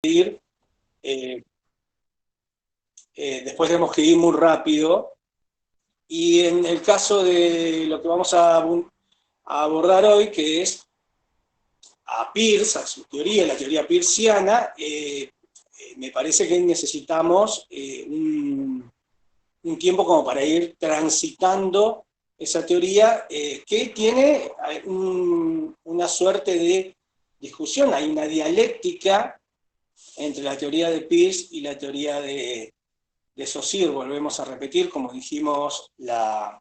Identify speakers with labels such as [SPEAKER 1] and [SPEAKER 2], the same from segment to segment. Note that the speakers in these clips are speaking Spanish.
[SPEAKER 1] ir, eh, después tenemos que ir muy rápido. Y en el caso de lo que vamos a abordar hoy, que es a Peirce, a su teoría, la teoría peirciana, me parece que necesitamos un tiempo como para ir transitando esa teoría, que tiene una suerte de discusión, hay una dialéctica entre la teoría de Peirce y la teoría de Saussure. Volvemos a repetir, como dijimos la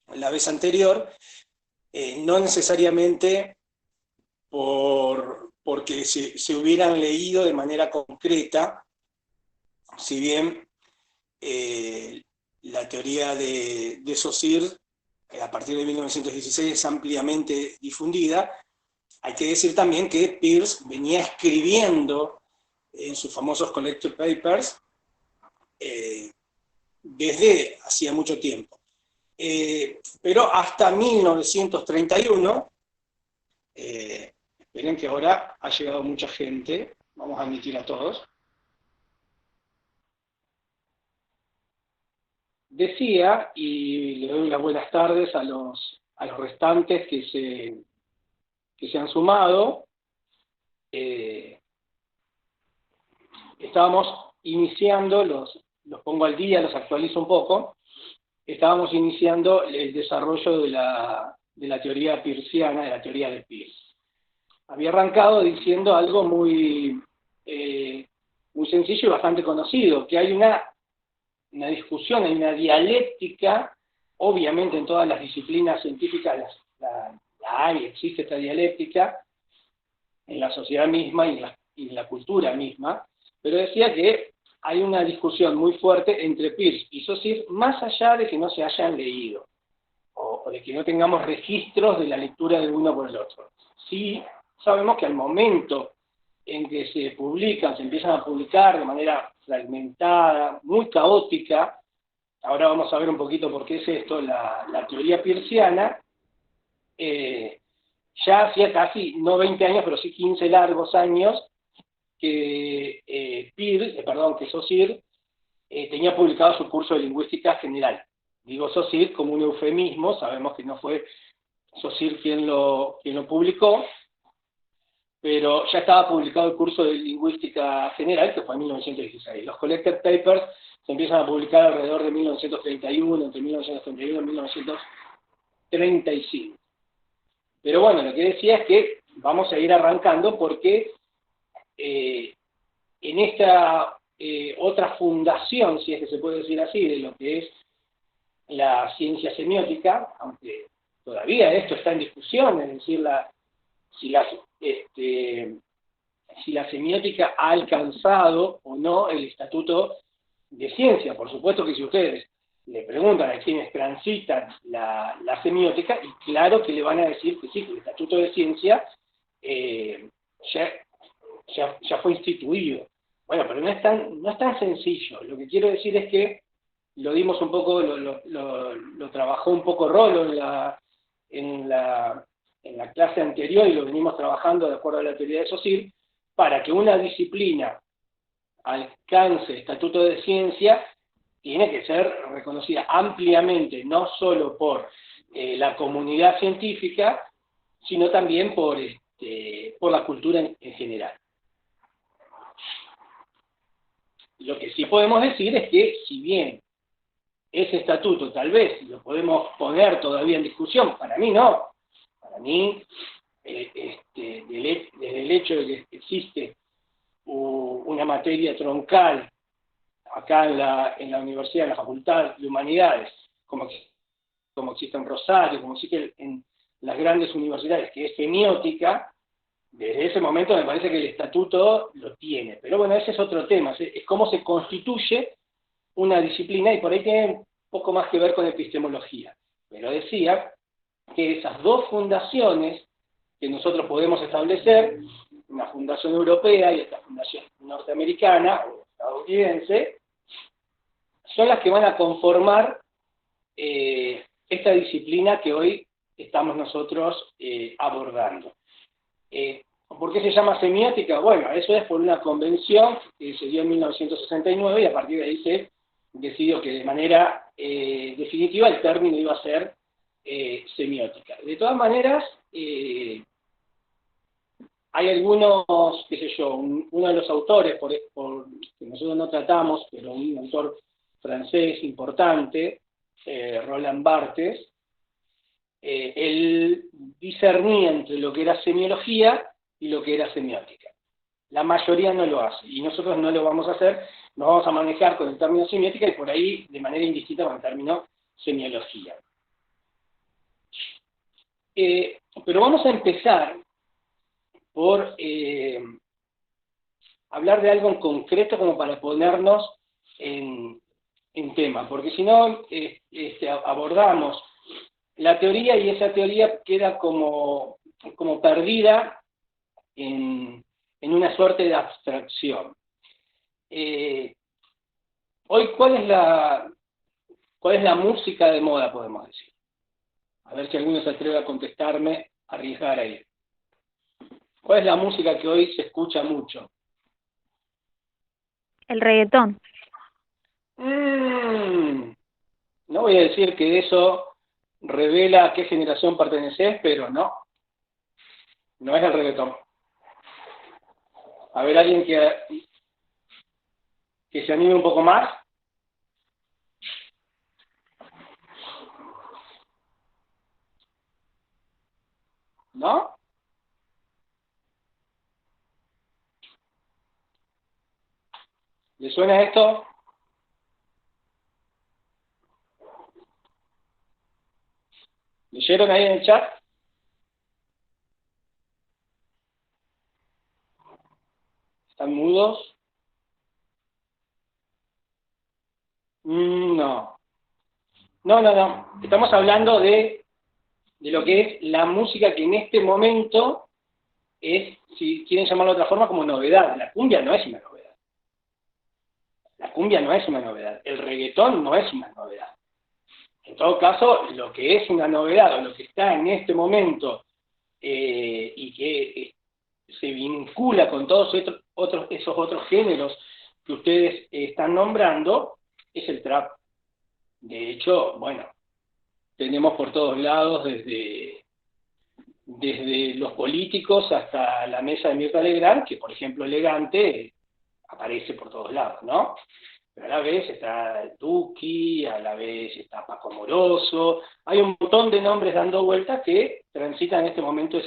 [SPEAKER 1] vez anterior, no necesariamente porque se hubieran leído de manera concreta, si bien la teoría de Saussure, a partir de 1916, es ampliamente difundida. Hay que decir también que Peirce venía escribiendo en sus famosos Collected Papers desde hacía mucho tiempo. Pero hasta 1931, esperen que ahora ha llegado mucha gente, vamos a admitir a todos. Decía, y le doy las buenas tardes a los restantes que se han sumado, estábamos iniciando, los pongo al día, los actualizo un poco, estábamos iniciando el desarrollo de la teoría peirciana, de la teoría de Peirce. Había arrancado diciendo algo muy sencillo y bastante conocido, que hay una discusión, hay una dialéctica, obviamente en todas las disciplinas científicas la hay, existe esta dialéctica, en la sociedad misma y en la cultura misma, pero decía que hay una discusión muy fuerte entre Peirce y Saussure, más allá de que no se hayan leído, o de que no tengamos registros de la lectura de uno por el otro. Sí sabemos que al momento en que se publican, se empiezan a publicar de manera fragmentada, muy caótica, ahora vamos a ver un poquito por qué es esto, la teoría peirciana, ya hacía casi, no 20 años, pero sí 15 largos años, que que Saussure tenía publicado su curso de lingüística general. Digo Saussure como un eufemismo, sabemos que no fue Saussure quien lo publicó, pero ya estaba publicado el curso de lingüística general, que fue en 1916. Los Collected Papers se empiezan a publicar alrededor de 1931, entre 1931 y 1935. Pero bueno, lo que decía es que vamos a ir arrancando porque en esta otra fundación, si es que se puede decir así, de lo que es la ciencia semiótica, aunque todavía esto está en discusión, es decir, si la semiótica ha alcanzado o no el estatuto de ciencia. Por supuesto que si ustedes le preguntan a quienes transitan la semiótica, y claro que le van a decir que sí, que el estatuto de ciencia ya fue instituido. Bueno, pero no es tan sencillo. Lo que quiero decir es que lo dimos un poco, lo trabajó un poco Rollo en la clase anterior, y lo venimos trabajando de acuerdo a la teoría de Saussure, para que una disciplina alcance estatuto de ciencia, tiene que ser reconocida ampliamente, no solo por la comunidad científica, sino también por la cultura en general. Lo que sí podemos decir es que, si bien ese estatuto tal vez lo podemos poner todavía en discusión, para mí no. Para mí, desde el hecho de que existe una materia troncal acá en la universidad, en la Facultad de Humanidades, como existe en Rosario, como existe en las grandes universidades, que es semiótica, desde ese momento me parece que el estatuto lo tiene. Pero bueno, ese es otro tema, es cómo se constituye una disciplina, y por ahí tiene un poco más que ver con epistemología. Pero decía que esas dos fundaciones que nosotros podemos establecer, una fundación europea y esta fundación norteamericana o estadounidense, son las que van a conformar esta disciplina que hoy estamos nosotros abordando. ¿Por qué se llama semiótica? Bueno, eso es por una convención que se dio en 1969 y a partir de ahí se decidió que de manera definitiva el término iba a ser semiótica. De todas maneras, hay algunos, qué sé yo, uno de los autores que nosotros no tratamos, pero un autor francés importante, Roland Barthes, él discernía entre lo que era semiología y lo que era semiótica. La mayoría no lo hace, y nosotros no lo vamos a hacer, nos vamos a manejar con el término semiótica y por ahí de manera indistinta con el término semiología. Pero vamos a empezar por hablar de algo en concreto como para ponernos en tema, porque si no abordamos la teoría y esa teoría queda como perdida en una suerte de abstracción. Hoy, ¿cuál es la música de moda, podemos decir? A ver si alguno se atreve a contestarme, a arriesgar ahí. ¿Cuál es la música que hoy se escucha mucho?
[SPEAKER 2] El reggaetón.
[SPEAKER 1] No voy a decir que eso revela a qué generación perteneces, pero no es el reggaetón. A ver, alguien que se anime un poco más. ¿No? ¿Le suena esto? ¿Leyeron ahí en el chat? ¿Están mudos? No. No. Estamos hablando de lo que es la música que en este momento es, si quieren llamarlo de otra forma, como novedad. La cumbia no es una novedad. La cumbia no es una novedad. El reggaetón no es una novedad. En todo caso, lo que es una novedad o lo que está en este momento y que se vincula con todos esos otros géneros que ustedes están nombrando, es el trap. De hecho, bueno, tenemos por todos lados, desde los políticos hasta la mesa de Mirta Legrand, que por ejemplo Elegante aparece por todos lados, ¿no? Pero a la vez está Duki, a la vez está Paco Moroso, hay un montón de nombres dando vueltas que transitan en este momento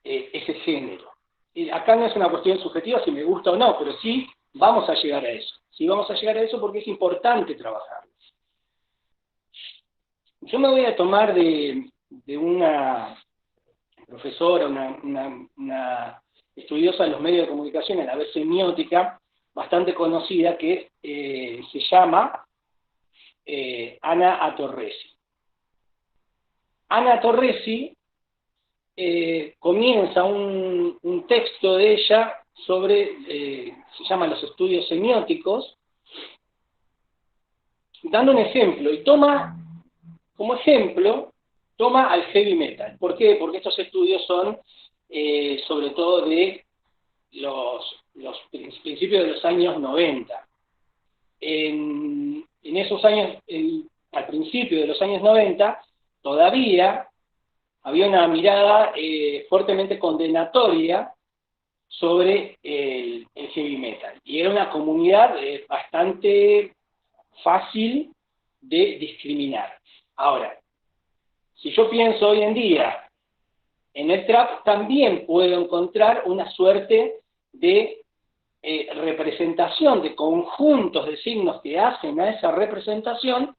[SPEAKER 1] ese género. Y acá no es una cuestión subjetiva si me gusta o no, pero sí vamos a llegar a eso. Sí vamos a llegar a eso porque es importante trabajar. Yo me voy a tomar de una profesora, una estudiosa de los medios de comunicación, a la vez semiótica, bastante conocida, que se llama Ana Atorresi. Ana Atorresi comienza un texto de ella sobre, se llama Los estudios semióticos, dando un ejemplo, y como ejemplo, toma al heavy metal. ¿Por qué? Porque estos estudios son sobre todo de los principios de los años 90. En esos años, al principio de los años 90, todavía había una mirada fuertemente condenatoria sobre el heavy metal. Y era una comunidad bastante fácil de discriminar. Ahora, si yo pienso hoy en día en el trap, también puedo encontrar una suerte de representación, de conjuntos de signos que hacen a esa representación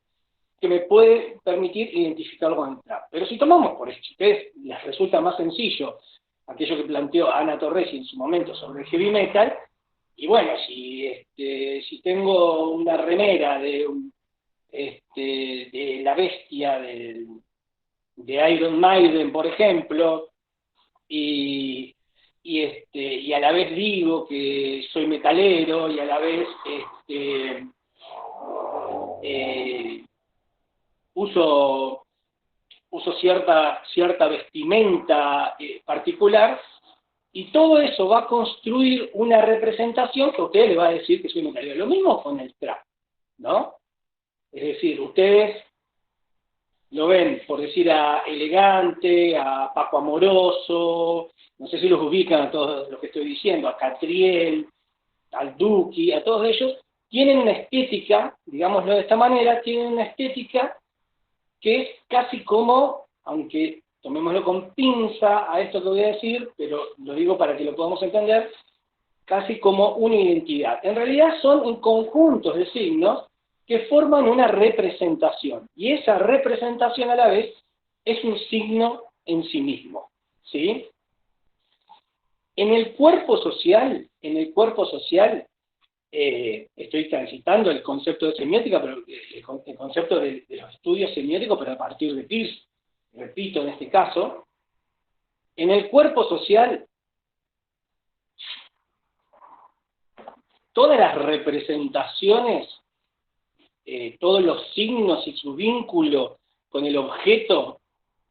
[SPEAKER 1] que me puede permitir identificarlo con el trap. Pero si tomamos, por ejemplo, si a ustedes les resulta más sencillo aquello que planteó Ana Torresi en su momento sobre el heavy metal, y bueno, si tengo una remera de la bestia de Iron Maiden, por ejemplo, y a la vez digo que soy metalero, y a la vez uso uso cierta vestimenta particular, y todo eso va a construir una representación que a usted le va a decir que soy metalero. Lo mismo con el trap, ¿no? Es decir, ustedes lo ven, por decir, a Elegante, a Paco Amoroso, no sé si los ubican a todos los que estoy diciendo, a Catriel, al Duki, a todos ellos, tienen una estética, digámoslo de esta manera, tienen una estética que es casi como, aunque tomémoslo con pinza a esto que voy a decir, pero lo digo para que lo podamos entender, casi como una identidad. En realidad son un conjunto de signos que forman una representación, y esa representación a la vez es un signo en sí mismo, ¿sí? En el cuerpo social, estoy transitando el concepto de semiótica, pero el concepto de los estudios semióticos, pero a partir de Peirce, repito en este caso, en el cuerpo social, todas las representaciones, todos los signos y su vínculo con el objeto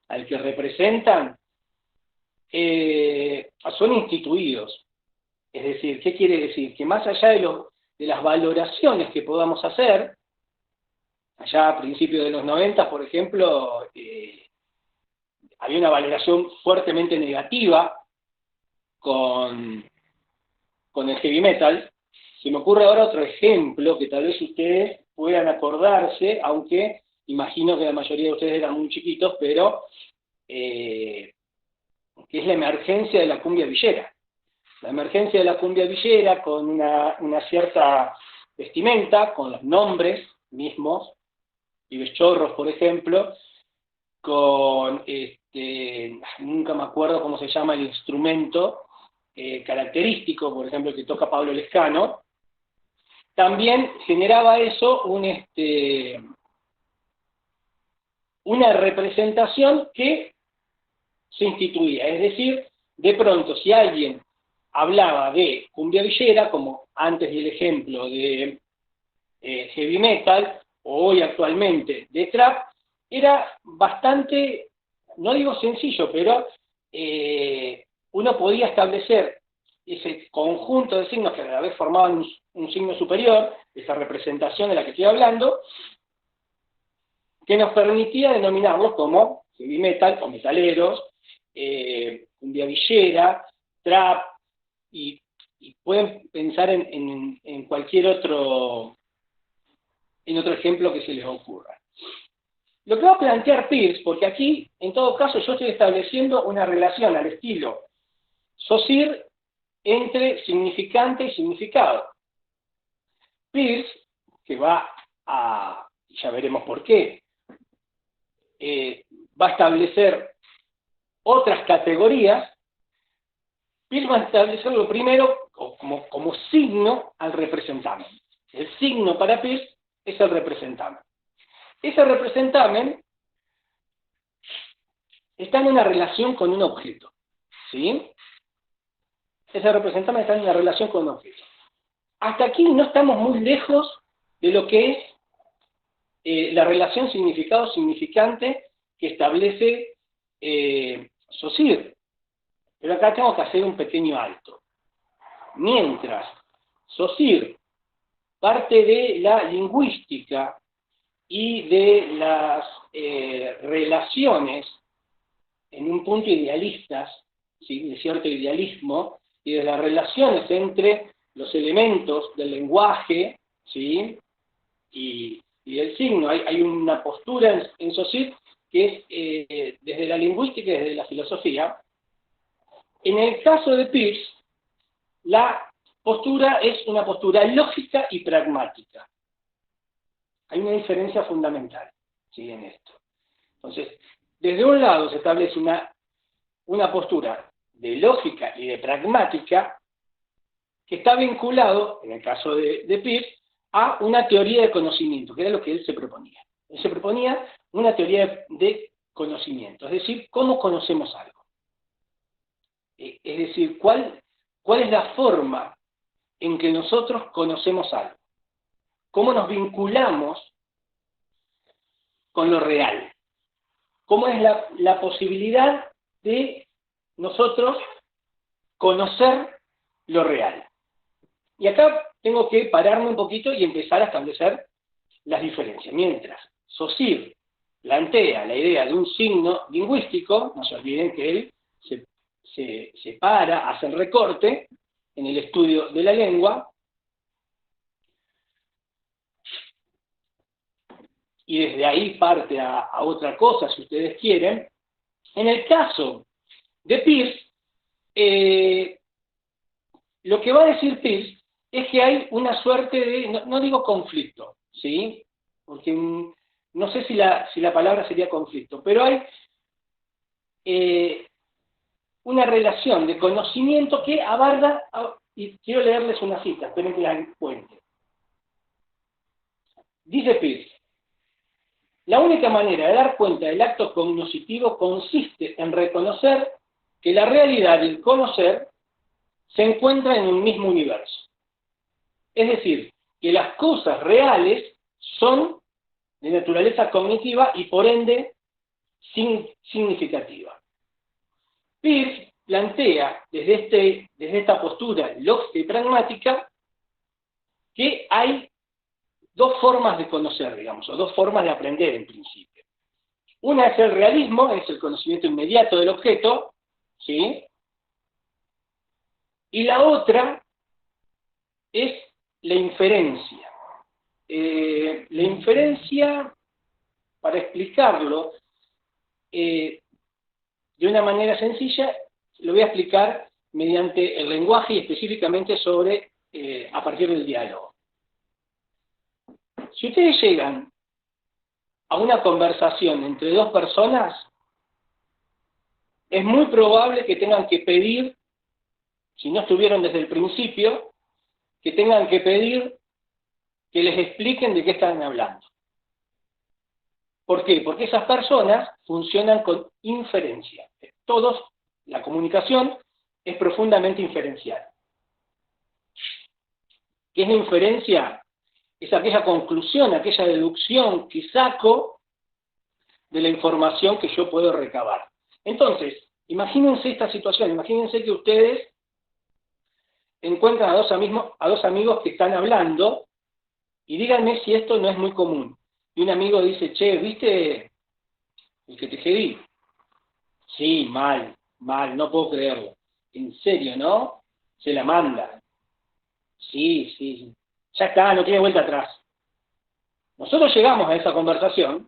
[SPEAKER 1] al que representan, son instituidos. Es decir, ¿qué quiere decir? Que más allá de las valoraciones que podamos hacer, allá a principios de los 90, por ejemplo, había una valoración fuertemente negativa con el heavy metal. Se me ocurre ahora otro ejemplo que tal vez ustedes puedan acordarse, aunque imagino que la mayoría de ustedes eran muy chiquitos, pero que es la emergencia de la cumbia villera. La emergencia de la cumbia villera con una cierta vestimenta, con los nombres mismos, Pibes Chorros, por ejemplo, con, nunca me acuerdo cómo se llama el instrumento característico, por ejemplo, que toca Pablo Lescano, también generaba eso una representación que se instituía. Es decir, de pronto, si alguien hablaba de cumbia villera, como antes del ejemplo de heavy metal, o hoy actualmente de trap, era bastante, no digo sencillo, pero uno podía establecer ese conjunto de signos que a la vez formaban un signo superior, esa representación de la que estoy hablando, que nos permitía denominarlos como heavy metal o metaleros, cumbia villera, trap, y pueden pensar en cualquier otro ejemplo que se les ocurra. Lo que va a plantear Peirce, porque aquí, en todo caso, yo estoy estableciendo una relación al estilo Saussure entre significante y significado. Peirce, que va a, ya veremos por qué, va a establecer otras categorías. Peirce va a establecer lo primero como signo al representamen. El signo para Peirce es el representamen. Ese representamen está en una relación con un objeto, ¿sí? Ese representamen está en una relación con un objeto. Hasta aquí no estamos muy lejos de lo que es la relación significado-significante que establece Saussure. Pero acá tengo que hacer un pequeño alto. Mientras Saussure parte de la lingüística y de las relaciones en un punto idealistas, ¿sí?, de cierto idealismo, y de las relaciones entre los elementos del lenguaje, ¿sí?, y del signo. Hay una postura en Saussure que es desde la lingüística y desde la filosofía. En el caso de Peirce, la postura es una postura lógica y pragmática. Hay una diferencia fundamental, ¿sí?, en esto. Entonces, desde un lado se establece una postura de lógica y de pragmática que está vinculado, en el caso de Peirce, a una teoría de conocimiento, que era lo que él se proponía. Él se proponía una teoría de conocimiento, es decir, cómo conocemos algo. Es decir, cuál es la forma en que nosotros conocemos algo. Cómo nos vinculamos con lo real. cómo es la posibilidad de nosotros conocer lo real. Y acá tengo que pararme un poquito y empezar a establecer las diferencias. Mientras Saussure plantea la idea de un signo lingüístico, no se olviden que él se para, hace el recorte en el estudio de la lengua, y desde ahí parte a otra cosa, si ustedes quieren. En el caso de Peirce, lo que va a decir Peirce es que hay una suerte de, no digo conflicto, ¿sí? Porque no sé si la palabra sería conflicto, pero hay una relación de conocimiento que abarca, y quiero leerles una cita, esperen que la encuentre. Dice Peirce: la única manera de dar cuenta del acto cognoscitivo consiste en reconocer que la realidad del conocer se encuentra en un mismo universo. Es decir, que las cosas reales son de naturaleza cognitiva y por ende significativa. Peirce plantea desde esta postura lógica y pragmática que hay dos formas de conocer, digamos, o dos formas de aprender en principio. Una es el realismo, es el conocimiento inmediato del objeto, ¿sí? Y la otra es la inferencia. La inferencia, para explicarlo de una manera sencilla, lo voy a explicar mediante el lenguaje y específicamente a partir del diálogo. Si ustedes llegan a una conversación entre dos personas, es muy probable que tengan que pedir, si no estuvieron desde el principio, que tengan que pedir que les expliquen de qué están hablando. ¿Por qué? Porque esas personas funcionan con inferencia. La comunicación es profundamente inferencial. ¿Qué es la inferencia? Es aquella conclusión, aquella deducción que saco de la información que yo puedo recabar. Entonces, imagínense esta situación, imagínense que ustedes encuentran a dos amigos que están hablando, y díganme si esto no es muy común. Y un amigo dice: che, ¿viste el que te escribí? Sí, mal, no puedo creerlo. ¿En serio, no? Se la manda. Sí. Ya está, no tiene vuelta atrás. Nosotros llegamos a esa conversación,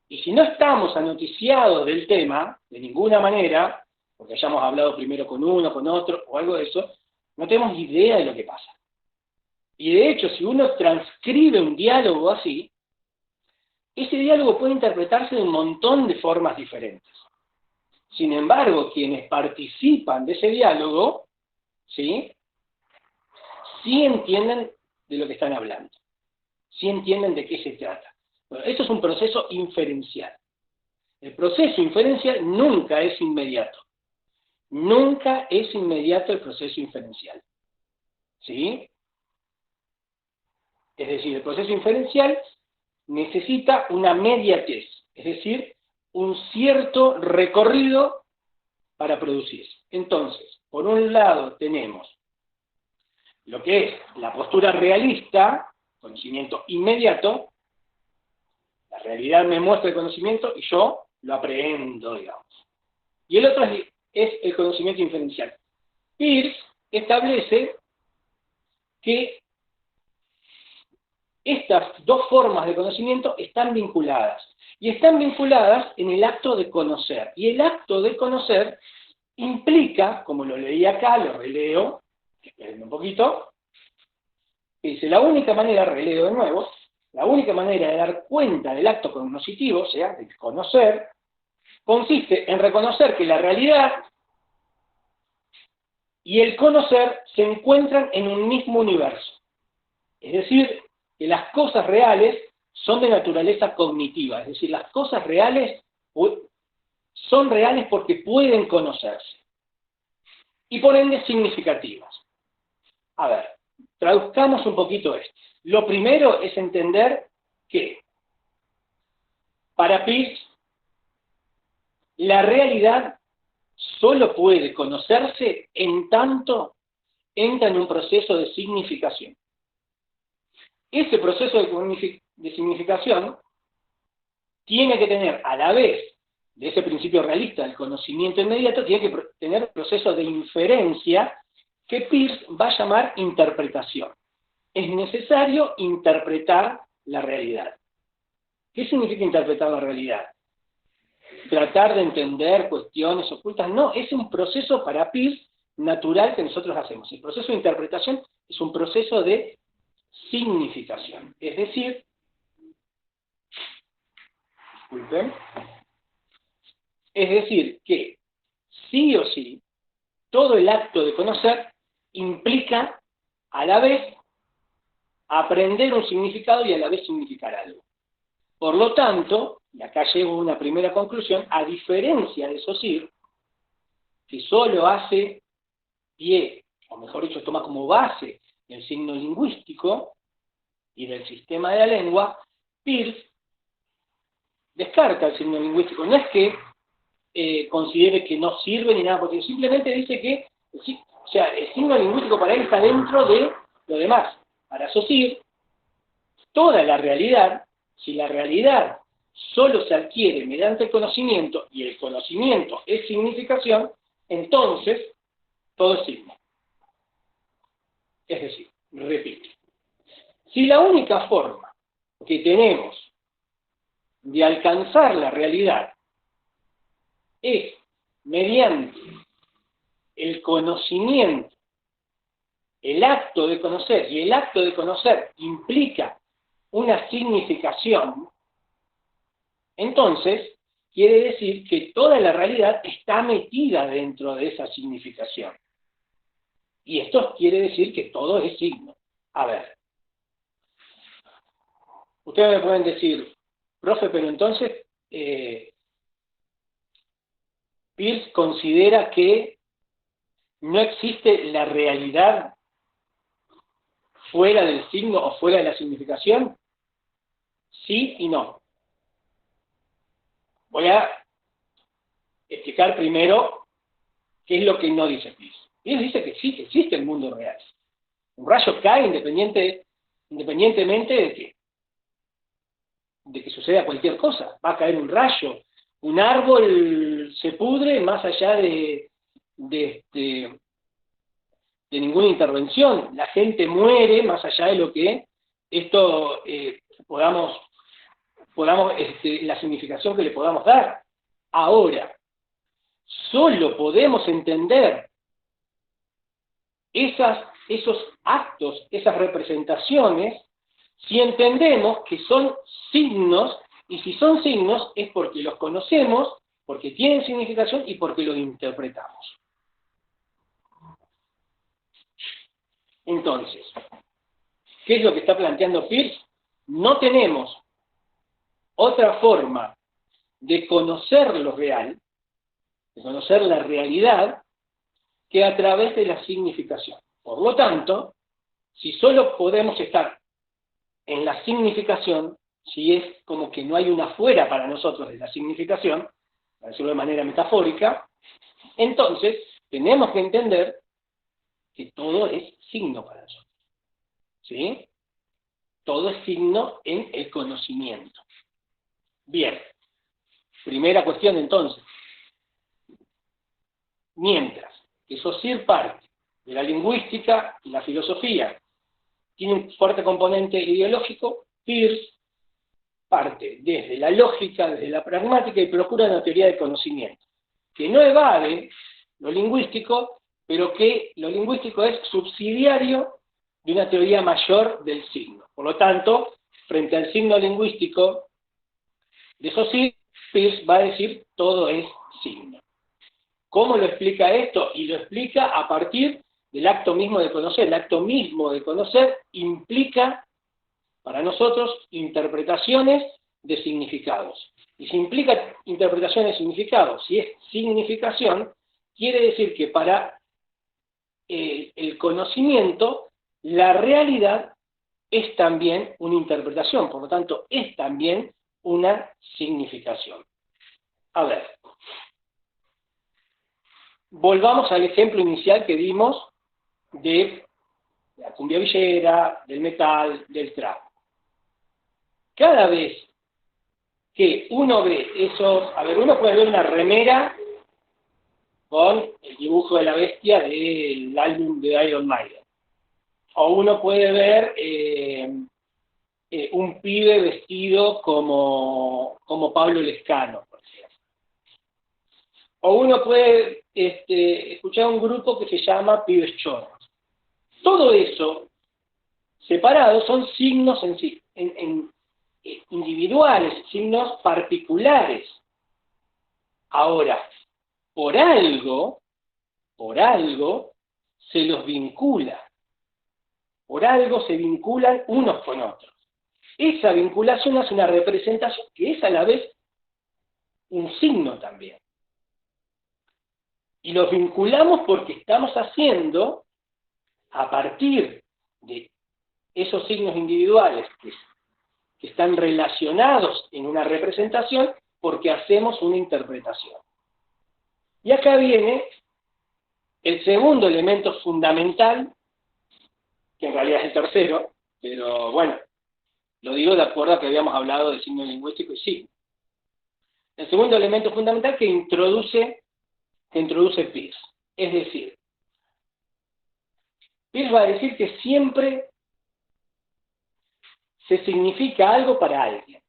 [SPEAKER 1] y si no estamos anoticiados del tema, de ninguna manera, porque hayamos hablado primero con uno, con otro, o algo de eso, no tenemos idea de lo que pasa. Y de hecho, si uno transcribe un diálogo así, ese diálogo puede interpretarse de un montón de formas diferentes. Sin embargo, quienes participan de ese diálogo, ¿sí? Sí entienden de lo que están hablando. Sí entienden de qué se trata. Bueno, esto es un proceso inferencial. El proceso inferencial nunca es inmediato. Nunca es inmediato el proceso inferencial. ¿Sí? Es decir, el proceso inferencial necesita una mediatez, es decir, un cierto recorrido para producirse. Entonces, por un lado tenemos lo que es la postura realista, conocimiento inmediato. La realidad me muestra el conocimiento y yo lo aprendo, digamos. Y el otro es el conocimiento inferencial. Peirce establece que estas dos formas de conocimiento están vinculadas. Y están vinculadas en el acto de conocer. Y el acto de conocer implica, como lo leí acá, lo releo, esperen un poquito, que dice: la única manera, releo de nuevo, la única manera de dar cuenta del acto cognoscitivo, o sea, de conocer, consiste en reconocer que la realidad y el conocer se encuentran en un mismo universo. Es decir, que las cosas reales son de naturaleza cognitiva, es decir, las cosas reales son reales porque pueden conocerse, y por ende significativas. A ver, traduzcamos un poquito esto. Lo primero es entender que para Peirce la realidad solo puede conocerse en tanto entra en un proceso de significación. Ese proceso de significación tiene que tener, a la vez de ese principio realista del conocimiento inmediato, tiene que tener procesos de inferencia que Peirce va a llamar interpretación. Es necesario interpretar la realidad. ¿Qué significa interpretar la realidad? Tratar de entender cuestiones ocultas. No, es un proceso para Peirce natural que nosotros hacemos. El proceso de interpretación es un proceso de significación. Es decir, disculpen, es decir que sí o sí, todo el acto de conocer implica a la vez aprender un significado y a la vez significar algo. Por lo tanto, y acá llego a una primera conclusión, a diferencia de Saussure, que solo hace pie, o mejor dicho, toma como base el signo lingüístico y del sistema de la lengua, Peirce descarta el signo lingüístico. No es que considere que no sirve ni nada, porque simplemente dice que o sea, el signo lingüístico para él está dentro de lo demás. Para Saussure, toda la realidad, si la realidad solo se adquiere mediante el conocimiento, y el conocimiento es significación, entonces todo es signo. Es decir, repito, si la única forma que tenemos de alcanzar la realidad es mediante el conocimiento, el acto de conocer, y el acto de conocer implica una significación, entonces quiere decir que toda la realidad está metida dentro de esa significación. Y esto quiere decir que todo es signo. A ver, ustedes me pueden decir, profe, pero entonces Peirce considera que no existe la realidad fuera del signo o fuera de la significación. Sí y no. Voy a explicar primero qué es lo que no dice Peirce. Peirce dice que sí, que existe el mundo real. Un rayo cae independientemente de que suceda cualquier cosa. Va a caer un rayo, un árbol se pudre más allá de ninguna intervención. La gente muere más allá de lo que esto podamos la significación que le podamos dar. Ahora, solo podemos entender esos actos, esas representaciones, si entendemos que son signos, y si son signos es porque los conocemos, porque tienen significación y porque los interpretamos. Entonces, ¿qué es lo que está planteando Peirce? No tenemos otra forma de conocer lo real, de conocer la realidad, que a través de la significación. Por lo tanto, si solo podemos estar en la significación, si es como que no hay una fuera para nosotros de la significación, para decirlo de manera metafórica, entonces tenemos que entender que todo es signo para nosotros. ¿Sí? Todo es signo en el conocimiento. Bien. Primera cuestión entonces. Mientras que Saussure parte de la lingüística y la filosofía, tiene un fuerte componente ideológico, Peirce parte desde la lógica, desde la pragmática y procura una teoría del conocimiento, que no evade lo lingüístico, pero que lo lingüístico es subsidiario de una teoría mayor del signo. Por lo tanto, frente al signo lingüístico de Saussure, Peirce va a decir todo es signo. ¿Cómo lo explica esto? Y lo explica a partir del acto mismo de conocer. El acto mismo de conocer implica para nosotros interpretaciones de significados. Y si implica interpretación de significados, si es significación, quiere decir que para el conocimiento, la realidad es también una interpretación, por lo tanto, es también una significación. A ver, volvamos al ejemplo inicial que dimos de la cumbia villera, del metal, del trap. Cada vez que uno ve esos, a ver, uno puede ver una remera con el dibujo de la bestia del álbum de Iron Maiden, o uno puede ver un pibe vestido como Pablo Lescano, por ejemplo. O uno puede escuchar un grupo que se llama Pibes Chorros. Todo eso, separado, son signos en sí, individuales, signos particulares. Ahora, por algo, se los vincula. Por algo se vinculan unos con otros. Esa vinculación hace una representación que es a la vez un signo también. Y los vinculamos porque estamos haciendo, a partir de esos signos individuales que están relacionados en una representación, porque hacemos una interpretación. Y acá viene el segundo elemento fundamental, que en realidad es el tercero, pero bueno, lo digo de acuerdo a que habíamos hablado de signo lingüístico y signo. El segundo elemento fundamental que introduce Peirce. Es decir, Peirce va a decir que siempre se significa algo para alguien.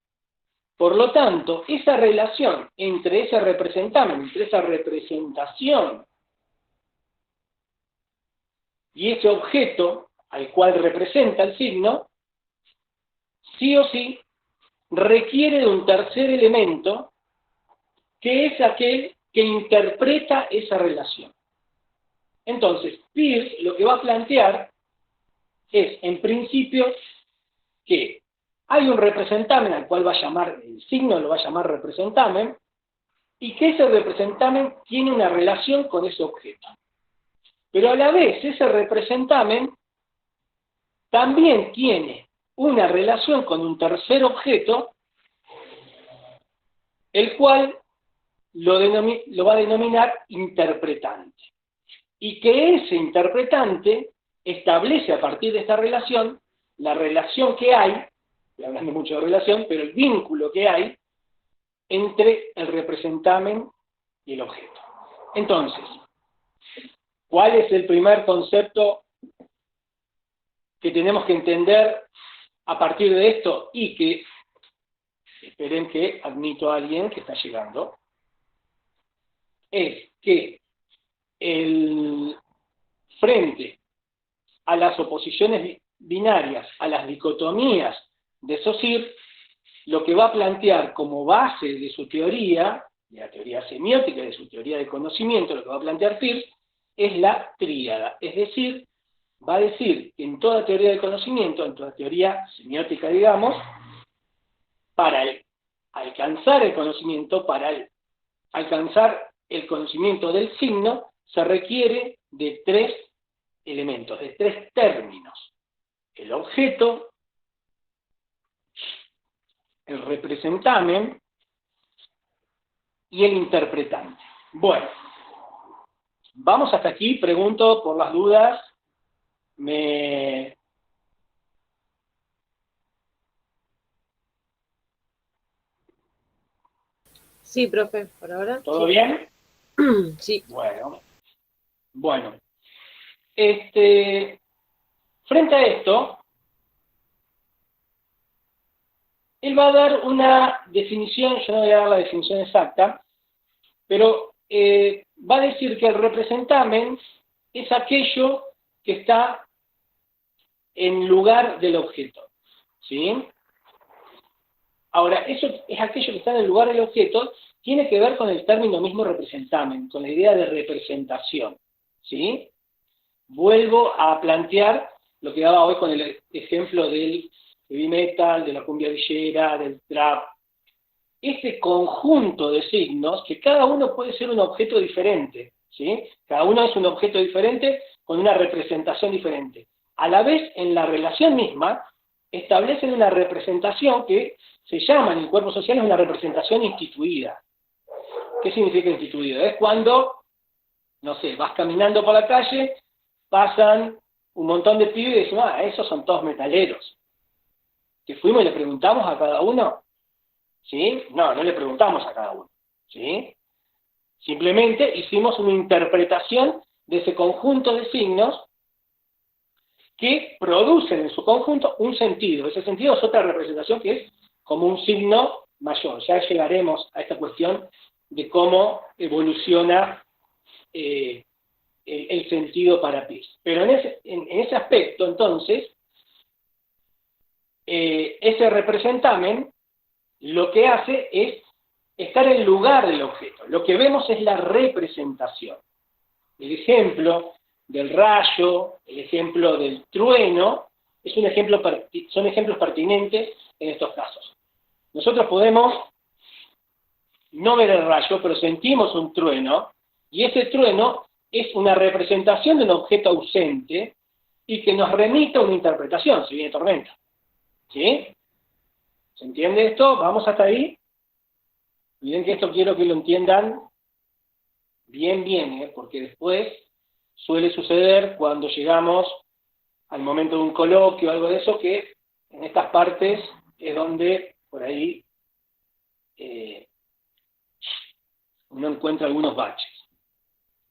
[SPEAKER 1] Por lo tanto, esa relación entre ese representamen, entre esa representación y ese objeto al cual representa el signo, sí o sí requiere de un tercer elemento que es aquel que interpreta esa relación. Entonces, Peirce lo que va a plantear es, en principio, que hay un representamen al cual va a llamar, el signo lo va a llamar representamen, y que ese representamen tiene una relación con ese objeto. Pero a la vez, ese representamen también tiene una relación con un tercer objeto, el cual lo va a denominar interpretante. Y que ese interpretante establece a partir de esta relación, la relación que hay, estoy hablando mucho de relación, pero el vínculo que hay entre el representamen y el objeto. Entonces, ¿cuál es el primer concepto que tenemos que entender a partir de esto? Y que, esperen que admito a alguien que está llegando, es que frente a las oposiciones binarias, a las dicotomías de Saussure, lo que va a plantear como base de su teoría, de la teoría semiótica, de su teoría de conocimiento, lo que va a plantear Peirce, es la tríada. Es decir, va a decir que en toda teoría del conocimiento, en toda teoría semiótica, digamos, para alcanzar el conocimiento, alcanzar el conocimiento del signo, se requiere de tres elementos, de tres términos: el objeto, el representamen y el interpretante. Bueno, vamos hasta aquí, pregunto por las dudas,
[SPEAKER 2] Sí, profe, por ahora.
[SPEAKER 1] ¿Todo bien?
[SPEAKER 2] Sí.
[SPEAKER 1] Bueno. Frente a esto, él va a dar una definición, yo no voy a dar la definición exacta, pero va a decir que el representamen es aquello que está en lugar del objeto, ¿sí? Ahora, eso es aquello que está en el lugar del objeto, tiene que ver con el término mismo representamen, con la idea de representación, ¿sí? Vuelvo a plantear lo que daba hoy con el ejemplo del heavy metal, de la cumbia villera, del trap. Este conjunto de signos, que cada uno puede ser un objeto diferente, ¿sí? Cada uno es un objeto diferente con una representación diferente. A la vez, en la relación misma, establecen una representación que se llama en el cuerpo social una representación instituida. ¿Qué significa instituida? Es cuando no sé, vas caminando por la calle, pasan un montón de pibes y decimos, esos son todos metaleros. Que fuimos y le preguntamos a cada uno, ¿sí? No, no le preguntamos a cada uno, ¿sí? Simplemente hicimos una interpretación de ese conjunto de signos que producen en su conjunto un sentido. Ese sentido es otra representación que es como un signo mayor. Ya llegaremos a esta cuestión de cómo evoluciona el sentido para pi. Pero en ese aspecto, entonces, ese representamen lo que hace es estar en lugar del objeto. Lo que vemos es la representación. El ejemplo del rayo, el ejemplo del trueno, son ejemplos pertinentes en estos casos. Nosotros podemos no ver el rayo, pero sentimos un trueno, y ese trueno es una representación de un objeto ausente y que nos remite a una interpretación, si viene tormenta. ¿Sí? ¿Se entiende esto? ¿Vamos hasta ahí? Miren que esto quiero que lo entiendan bien, porque después suele suceder cuando llegamos al momento de un coloquio o algo de eso, que en estas partes es donde por ahí uno encuentra algunos baches.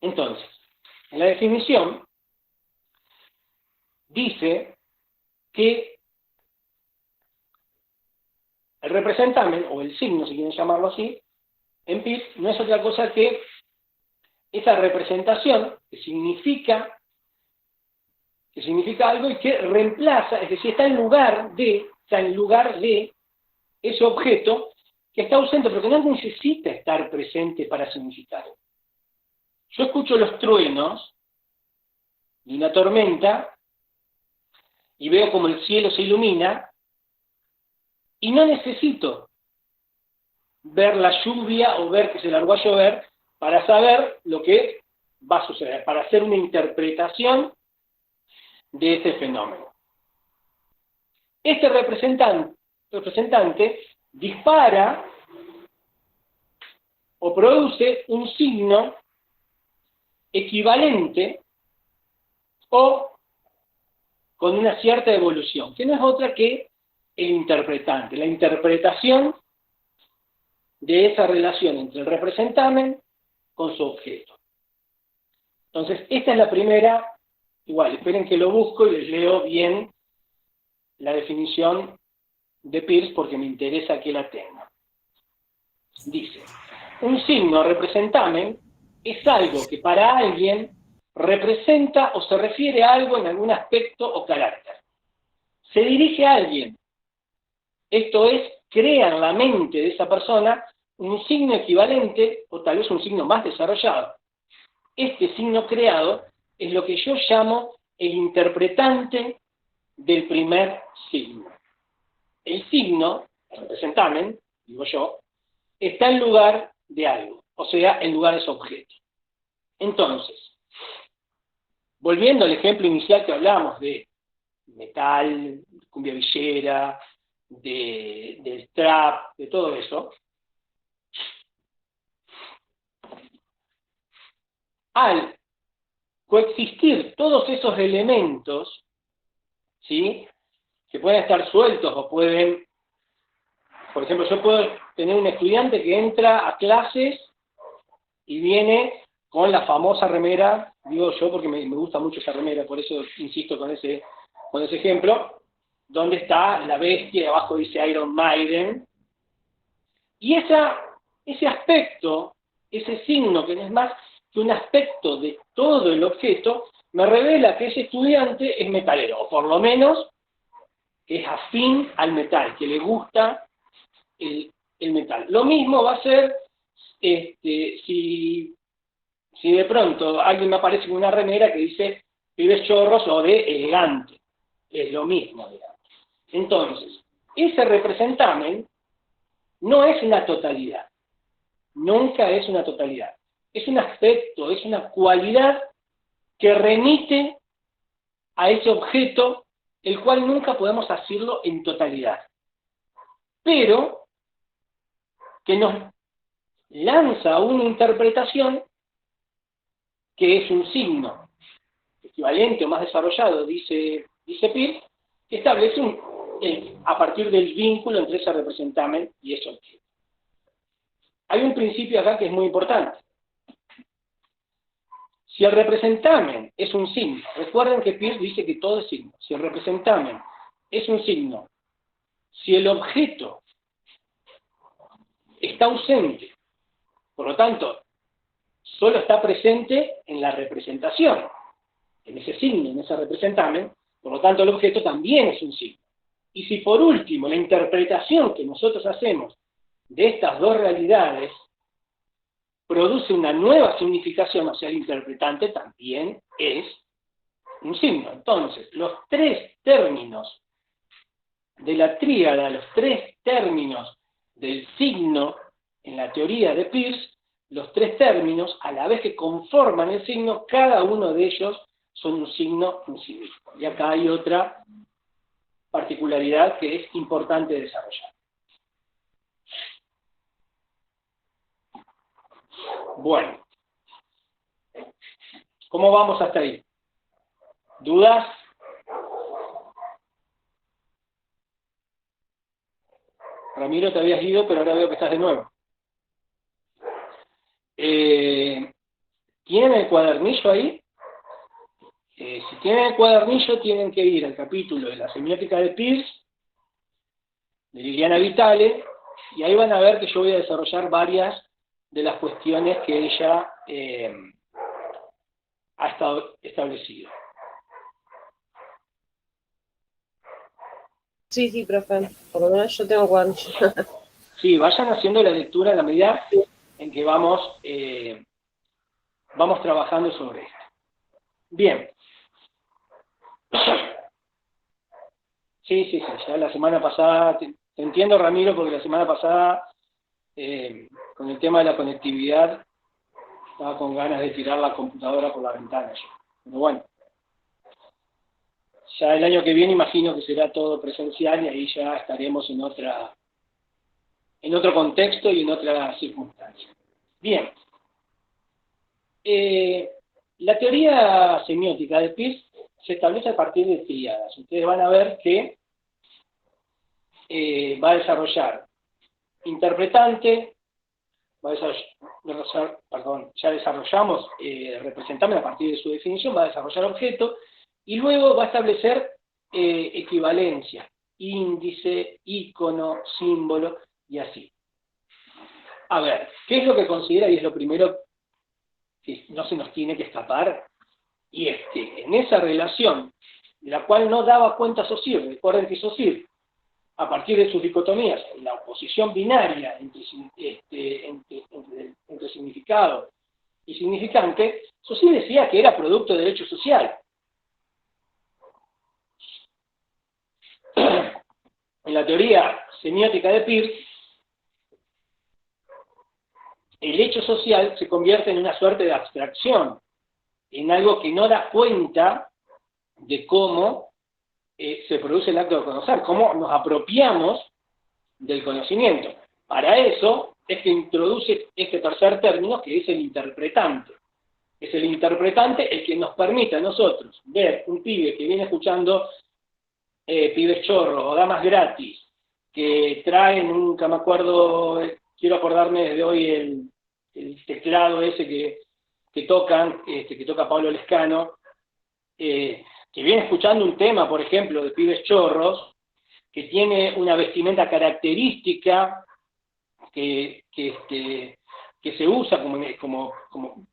[SPEAKER 1] Entonces, en la definición dice que el representamen, o el signo, si quieren llamarlo así, en pi, no es otra cosa que esa representación que significa algo y que reemplaza, es decir, está en lugar de ese objeto que está ausente, pero que no necesita estar presente para significar. Yo escucho los truenos de una tormenta y veo como el cielo se ilumina y no necesito ver la lluvia o ver que se largó a llover para saber lo que va a suceder, para hacer una interpretación de ese fenómeno. Este representante dispara o produce un signo equivalente o con una cierta evolución, que no es otra que el interpretante, la interpretación de esa relación entre el representamen con su objeto. Entonces, esta es la primera, igual, esperen que lo busco y les leo bien la definición de Peirce porque me interesa que la tengan. Dice, un signo representamen es algo que para alguien representa o se refiere a algo en algún aspecto o carácter. Se dirige a alguien. Esto es, crea en la mente de esa persona un signo equivalente o tal vez un signo más desarrollado. Este signo creado es lo que yo llamo el interpretante del primer signo. El signo, el representamen, digo yo, está en lugar de algo, o sea, en lugar de su objeto. Entonces, volviendo al ejemplo inicial que hablamos de metal, cumbia villera, del trap, de todo eso, al coexistir todos esos elementos, ¿sí?, que pueden estar sueltos o pueden, por ejemplo, yo puedo tener un estudiante que entra a clases y viene con la famosa remera, digo yo porque me gusta mucho esa remera, por eso insisto con ese ejemplo, donde está la bestia y abajo dice Iron Maiden, y ese aspecto, ese signo que no es más que un aspecto de todo el objeto, me revela que ese estudiante es metalero, o por lo menos que es afín al metal, que le gusta el metal. Lo mismo va a ser si de pronto alguien me aparece con una remera que dice pibes chorros o de elegante. Es lo mismo, digamos. Entonces, ese representamen no es una totalidad. Nunca es una totalidad. Es un aspecto, es una cualidad que remite a ese objeto, el cual nunca podemos asirlo en totalidad. Pero que nos lanza una interpretación que es un signo equivalente o más desarrollado, dice Peirce, que establece a partir del vínculo entre ese representamen y ese objeto. Hay un principio acá que es muy importante. Si el representamen es un signo, recuerden que Peirce dice que todo es signo. Si el representamen es un signo, si el objeto está ausente, por lo tanto, solo está presente en la representación, en ese signo, en ese representamen, por lo tanto el objeto también es un signo. Y si por último la interpretación que nosotros hacemos de estas dos realidades produce una nueva significación, o sea, el interpretante también es un signo. Entonces, los tres términos de la tríada, los tres términos del signo en la teoría de Peirce, los tres términos, a la vez que conforman el signo, cada uno de ellos son un signo en sí mismo. Y acá hay otra particularidad que es importante desarrollar. Bueno, ¿cómo vamos hasta ahí? ¿Dudas? Ramiro, te habías ido, pero ahora veo que estás de nuevo. ¿Tienen el cuadernillo ahí? Si tienen el cuadernillo, tienen que ir al capítulo de la semiótica de Peirce, de Liliana Vitale, y ahí van a ver que yo voy a desarrollar varias de las cuestiones que ella ha establecido.
[SPEAKER 2] Sí, profe. Por lo menos yo tengo cuadernillo.
[SPEAKER 1] Sí, vayan haciendo la lectura a la medida en que vamos trabajando sobre esto. Bien. Sí, ya la semana pasada, te entiendo, Ramiro, porque la semana pasada, con el tema de la conectividad, estaba con ganas de tirar la computadora por la ventana yo. Pero bueno, ya el año que viene imagino que será todo presencial y ahí ya estaremos en otro contexto y en otra circunstancia. Bien. La teoría semiótica de Peirce se establece a partir de tríadas. Ustedes van a ver que va a desarrollar interpretante, ya desarrollamos representamen a partir de su definición, va a desarrollar objeto, y luego va a establecer equivalencia, índice, ícono, símbolo, y así. A ver, ¿qué es lo que considera? Y es lo primero que no se nos tiene que escapar, y es que en esa relación, de la cual no daba cuenta Saussure, recuerden que Saussure, a partir de sus dicotomías, la oposición binaria entre significado y significante, Saussure decía que era producto del hecho social. En la teoría semiótica de Peirce, el hecho social se convierte en una suerte de abstracción, en algo que no da cuenta de cómo se produce el acto de conocer, cómo nos apropiamos del conocimiento. Para eso es que introduce este tercer término, que es el interpretante. Es el interpretante el que nos permite a nosotros ver un pibe que viene escuchando pibes chorros o damas gratis, que traen, nunca me acuerdo, quiero acordarme desde hoy el teclado ese que toca Pablo Lescano, que viene escuchando un tema, por ejemplo, de pibes chorros, que tiene una vestimenta característica que se usa como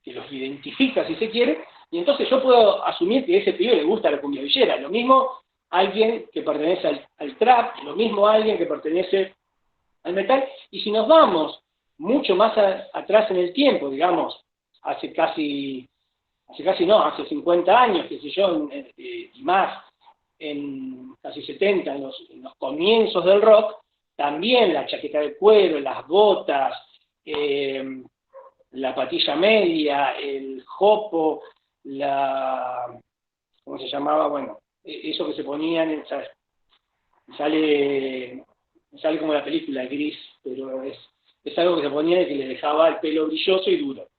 [SPEAKER 1] que los identifica, si se quiere, y entonces yo puedo asumir que a ese pibe le gusta la cumbia villera. Lo mismo alguien que pertenece al trap, lo mismo alguien que pertenece al metal, y si nos vamos mucho más atrás en el tiempo, digamos, hace 50 años, qué sé yo, y más, en casi 70, en los comienzos del rock, también la chaqueta de cuero, las botas, la patilla media, el jopo, ¿cómo se llamaba? Bueno, eso que se ponían, ¿sabes? Sale como la película, Gris, pero es algo que se ponía y que le dejaba el pelo brilloso y duro.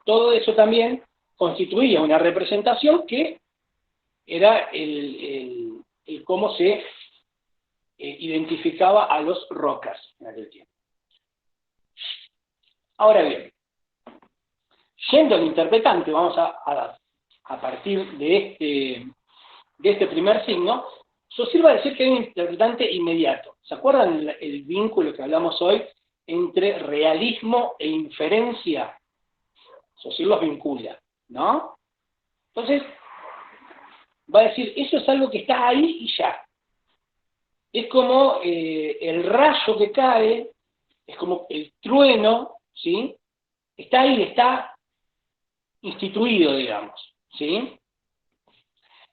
[SPEAKER 1] todo eso también constituía una representación que era el cómo se identificaba a los rockers en aquel tiempo. Ahora bien, yendo al interpretante, vamos a partir de este primer signo, Saussure va a decir que hay un interpretante inmediato. ¿Se acuerdan el vínculo que hablamos hoy entre realismo e inferencia? Saussure los vincula, ¿no? Entonces, va a decir, eso es algo que está ahí y ya. Es como el rayo que cae, es como el trueno, ¿sí? Está ahí, está instituido, digamos, ¿sí?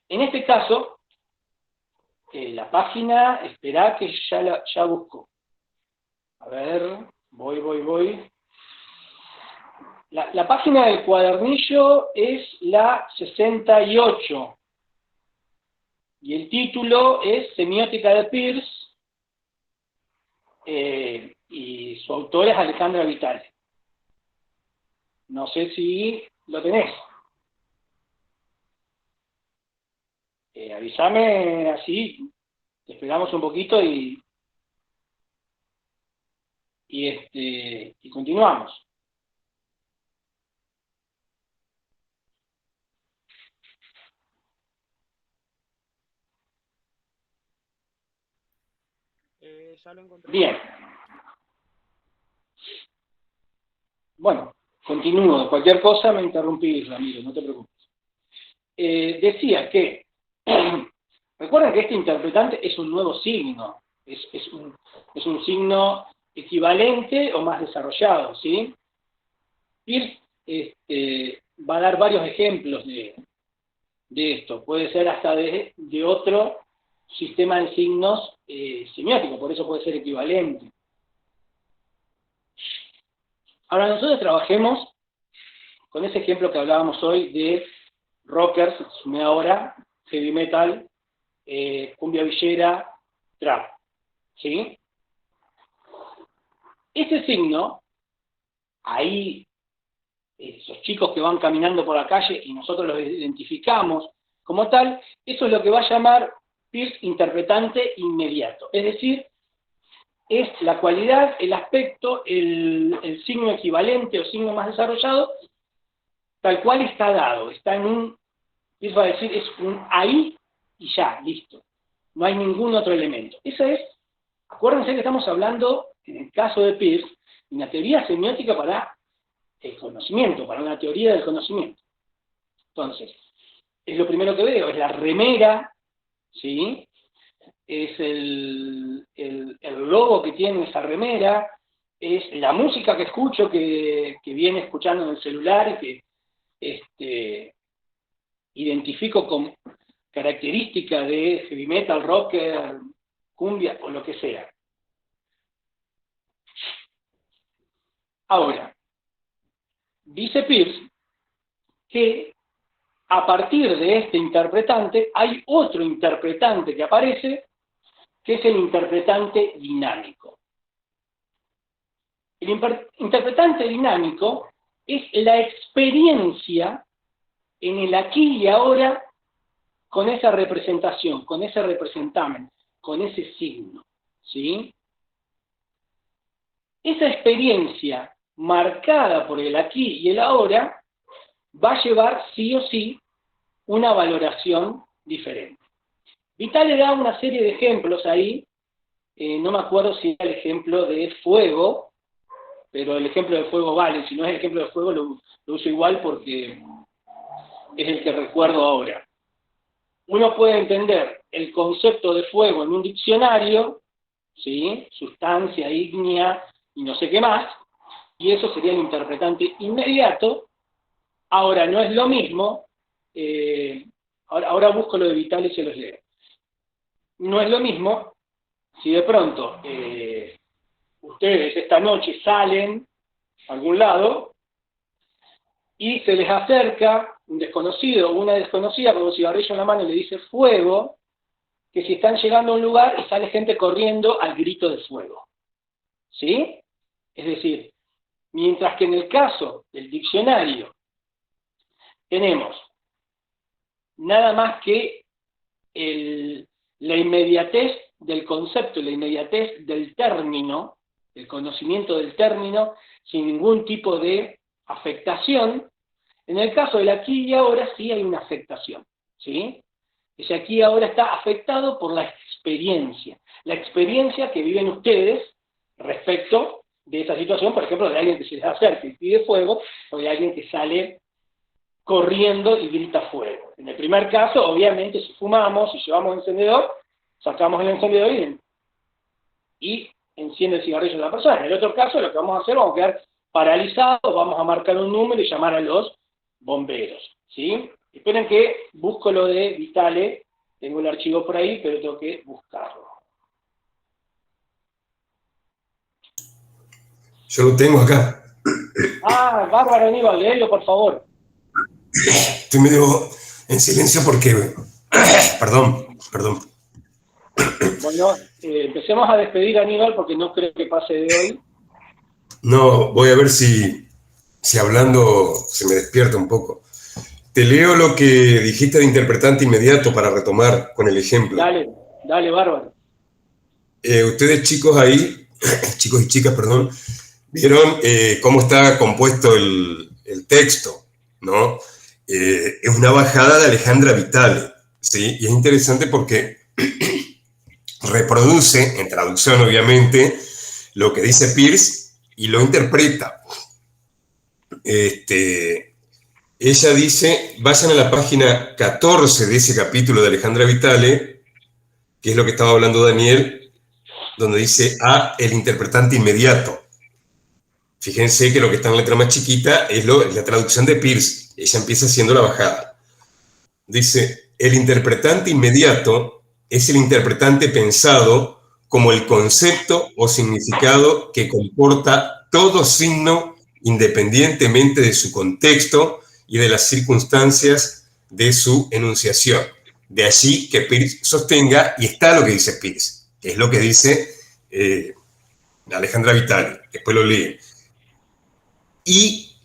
[SPEAKER 1] En este caso, la página, esperá que ya busco. A ver, voy. La página del cuadernillo es la 68. Y el título es Semiótica de Peirce, y su autor es Alejandra Vitale. No sé si lo tenés. Avísame así, te esperamos un poquito y continuamos.
[SPEAKER 2] Ya lo encontré.
[SPEAKER 1] Bien. Bueno, continúo. Cualquier cosa me interrumpís, Ramiro, no te preocupes. Decía que, recuerden que este interpretante es un nuevo signo, es un signo equivalente o más desarrollado, ¿sí? Peirce va a dar varios ejemplos de esto, puede ser hasta de otro sistema de signos semiótico, por eso puede ser equivalente. Ahora nosotros trabajemos con ese ejemplo que hablábamos hoy de rockers, sumé ahora, heavy metal, cumbia villera, trap, ¿sí? Ese signo, ahí, esos chicos que van caminando por la calle y nosotros los identificamos como tal, eso es lo que va a llamar Peirce interpretante inmediato. Es decir, es la cualidad, el aspecto, el signo equivalente o signo más desarrollado, tal cual está dado, está en un, Peirce va a decir, es un ahí y ya, listo. No hay ningún otro elemento. Esa es, acuérdense que estamos hablando, en el caso de Peirce, de una teoría semiótica para el conocimiento, para una teoría del conocimiento. Entonces, es lo primero que veo, es la remera, ¿sí? Es el logo que tiene esa remera, es la música que escucho, que viene escuchando en el celular y que identifico con característica de heavy metal, rocker, cumbia o lo que sea. Ahora, dice Peirce que a partir de este interpretante hay otro interpretante que aparece, que es el interpretante dinámico. El interpretante dinámico es la experiencia en el aquí y ahora con esa representación, con ese representamen, con ese signo, ¿sí? Esa experiencia marcada por el aquí y el ahora va a llevar sí o sí una valoración diferente. Vitale da una serie de ejemplos ahí, no me acuerdo si era el ejemplo de fuego, pero el ejemplo de fuego vale, si no es el ejemplo de fuego lo uso igual porque es el que recuerdo ahora. Uno puede entender el concepto de fuego en un diccionario, ¿sí? Sustancia, ígnea y no sé qué más, y eso sería el interpretante inmediato. Ahora, no es lo mismo, ahora busco lo de Vitale y se los leo. No es lo mismo si de pronto ustedes esta noche salen a algún lado y se les acerca un desconocido o una desconocida con un cigarrillo en la mano y le dice fuego, que si están llegando a un lugar y sale gente corriendo al grito de fuego. ¿Sí? Es decir, Mientras que en el caso del diccionario tenemos nada más que la inmediatez del concepto, la inmediatez del término, el conocimiento del término, sin ningún tipo de afectación. En el caso del aquí y ahora sí hay una afectación, ¿sí? Ese aquí y ahora está afectado por la experiencia que viven ustedes respecto de esa situación, por ejemplo, de alguien que se les acerca y pide fuego, o de alguien que sale corriendo y grita fuego. En el primer caso, obviamente, si fumamos, si llevamos encendedor, sacamos el encendedor y enciende el cigarrillo de la persona. En el otro caso, lo que vamos a hacer, vamos a quedar paralizados, vamos a marcar un número y llamar a los bomberos, ¿sí? Esperen que busco lo de Vitale, tengo el archivo por ahí, pero tengo que buscarlo.
[SPEAKER 3] Yo lo tengo acá.
[SPEAKER 1] Ah, bárbaro, Aníbal, léelo, por favor.
[SPEAKER 3] Estoy medio en silencio porque... Perdón.
[SPEAKER 1] Bueno, empecemos a despedir a Aníbal porque no creo que pase de hoy.
[SPEAKER 3] No, voy a ver si hablando se me despierta un poco. Te leo lo que dijiste de interpretante inmediato para retomar con el ejemplo.
[SPEAKER 1] Dale, bárbaro.
[SPEAKER 3] Ustedes chicos ahí, chicos y chicas, perdón, vieron cómo está compuesto el texto, ¿no? Es una bajada de Alejandra Vitale, ¿sí? Y es interesante porque reproduce, en traducción obviamente, lo que dice Peirce y lo interpreta. Ella dice, vayan a la página 14 de ese capítulo de Alejandra Vitale, que es lo que estaba hablando Daniel, donde dice el interpretante inmediato. Fíjense que lo que está en la letra más chiquita es la traducción de Peirce. Ella empieza haciendo la bajada. Dice, el interpretante inmediato es el interpretante pensado como el concepto o significado que comporta todo signo independientemente de su contexto y de las circunstancias de su enunciación. De allí que Peirce sostenga, y está lo que dice Peirce, que es lo que dice Alejandra Vitale, después lo lee. Y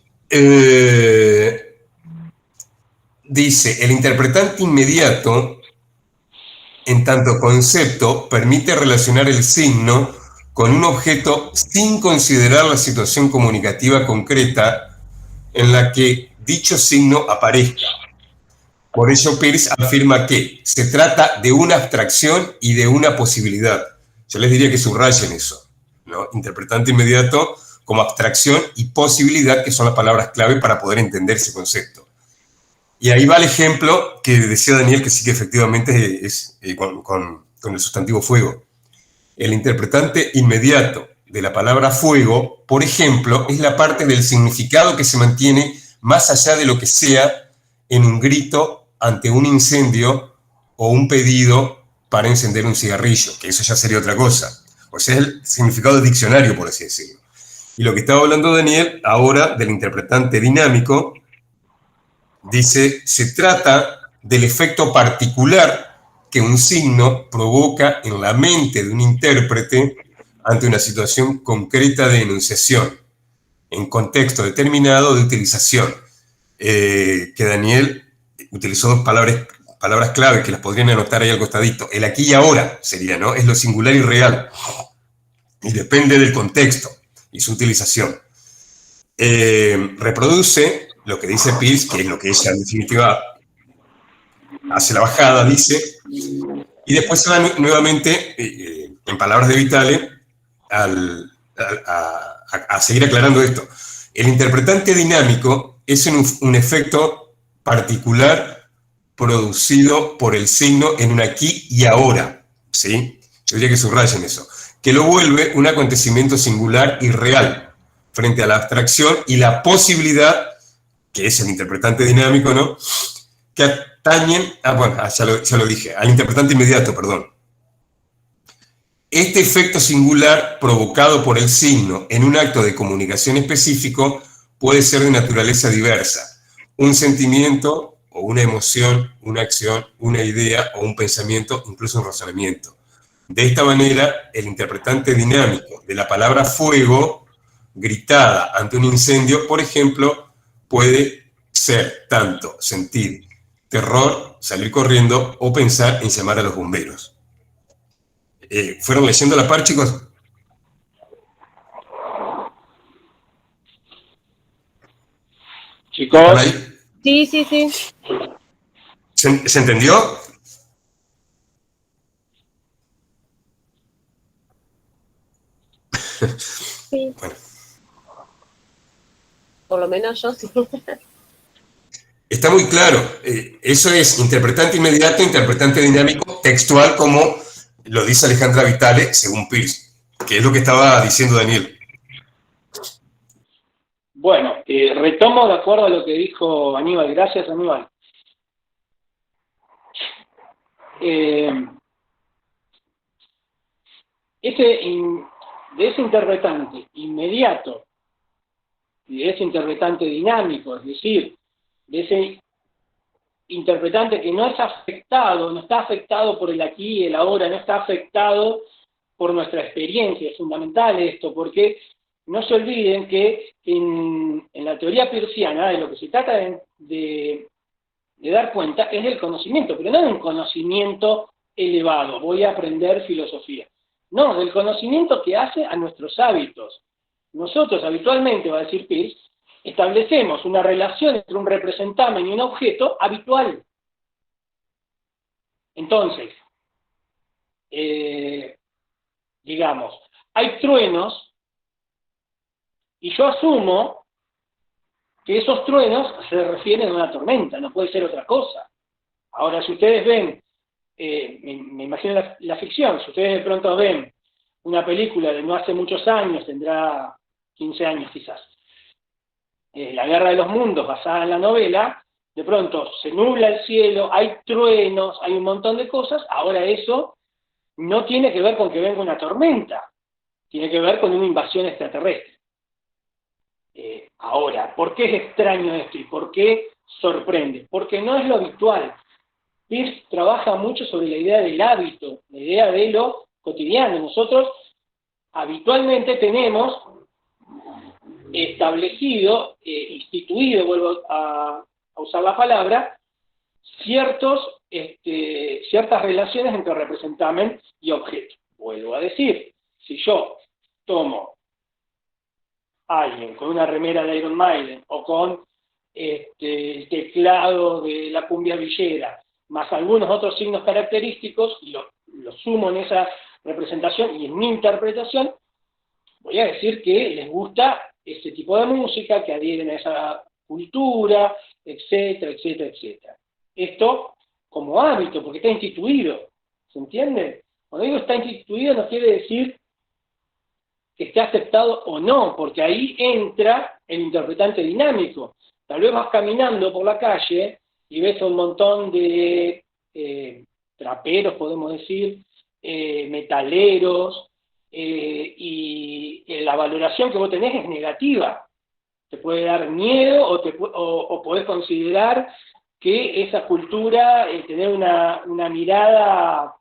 [SPEAKER 3] dice, el interpretante inmediato, en tanto concepto, permite relacionar el signo con un objeto sin considerar la situación comunicativa concreta en la que dicho signo aparezca. Por ello, Peirce afirma que se trata de una abstracción y de una posibilidad. Yo les diría que subrayen eso, ¿no? Interpretante inmediato como abstracción y posibilidad, que son las palabras clave para poder entender ese concepto. Y ahí va el ejemplo que decía Daniel, que sí que efectivamente es con el sustantivo fuego. El interpretante inmediato de la palabra fuego, por ejemplo, es la parte del significado que se mantiene más allá de lo que sea en un grito ante un incendio o un pedido para encender un cigarrillo, que eso ya sería otra cosa. O sea, es el significado diccionario, por así decirlo. Y lo que estaba hablando Daniel ahora del interpretante dinámico, dice, se trata del efecto particular que un signo provoca en la mente de un intérprete ante una situación concreta de enunciación, en contexto determinado de utilización. Que Daniel utilizó dos palabras clave que las podrían anotar ahí al costadito. El aquí y ahora sería, ¿no? Es lo singular y real. Y depende del contexto y su utilización. Reproduce lo que dice Peirce, que es lo que ella en definitiva hace la bajada, dice, y después se va nuevamente, en palabras de Vitale, a seguir aclarando esto. El interpretante dinámico es un efecto particular producido por el signo en un aquí y ahora, ¿sí? Yo diría que subrayen eso, que lo vuelve un acontecimiento singular y real frente a la abstracción y la posibilidad, que es el interpretante dinámico, ¿no?, que atañen, ya lo dije, al interpretante inmediato, perdón. Este efecto singular provocado por el signo en un acto de comunicación específico puede ser de naturaleza diversa. Un sentimiento o una emoción, una acción, una idea o un pensamiento, incluso un razonamiento. De esta manera, el interpretante dinámico de la palabra fuego gritada ante un incendio, por ejemplo, puede ser tanto sentir terror, salir corriendo o pensar en llamar a los bomberos. ¿Fueron leyendo a la par, chicos?
[SPEAKER 1] Chicos.
[SPEAKER 3] ¿Están ahí?
[SPEAKER 4] Sí, sí, sí.
[SPEAKER 3] ¿Se entendió?
[SPEAKER 4] Sí.
[SPEAKER 3] Bueno.
[SPEAKER 4] Por lo menos yo sí.
[SPEAKER 3] Está muy claro. Eso es interpretante inmediato, interpretante dinámico, textual, como lo dice Alejandra Vitale, según Peirce, que es lo que estaba diciendo Daniel.
[SPEAKER 1] Bueno, retomo de acuerdo a lo que dijo Aníbal. Gracias, Aníbal. De ese interpretante inmediato y de ese interpretante dinámico, es decir, de ese interpretante que no es afectado, no está afectado por el aquí y el ahora, no está afectado por nuestra experiencia. Es fundamental esto, porque no se olviden que en la teoría peirciana de lo que se trata de dar cuenta es del conocimiento, pero no de un conocimiento elevado, voy a aprender filosofía. No, del conocimiento que hace a nuestros hábitos. Nosotros habitualmente, va a decir Peirce, establecemos una relación entre un representamen y un objeto habitual. Entonces, digamos, hay truenos y yo asumo que esos truenos se refieren a una tormenta, no puede ser otra cosa. Ahora, si ustedes ven, me imagino la ficción, si ustedes de pronto ven una película de no hace muchos años, tendrá 15 años quizás, La Guerra de los Mundos, basada en la novela, de pronto se nubla el cielo, hay truenos, hay un montón de cosas. Ahora eso no tiene que ver con que venga una tormenta, tiene que ver con una invasión extraterrestre. Ahora, ¿por qué es extraño esto y por qué sorprende? Porque no es lo habitual. Peirce trabaja mucho sobre la idea del hábito, la idea de lo cotidiano. Nosotros habitualmente tenemos establecido, instituido, vuelvo a usar la palabra, ciertas relaciones entre representamen y objeto. Vuelvo a decir, si yo tomo a alguien con una remera de Iron Maiden o con el teclado de la cumbia villera, más algunos otros signos característicos, y lo sumo en esa representación y en mi interpretación, voy a decir que les gusta ese tipo de música, que adhieren a esa cultura, etcétera, etcétera, etcétera. Esto como hábito, porque está instituido, ¿se entiende? Cuando digo está instituido no quiere decir que esté aceptado o no, porque ahí entra el interpretante dinámico. Tal vez vas caminando por la calle y ves a un montón de traperos, podemos decir, metaleros, y la valoración que vos tenés es negativa. Te puede dar miedo o podés considerar que esa cultura, tener una mirada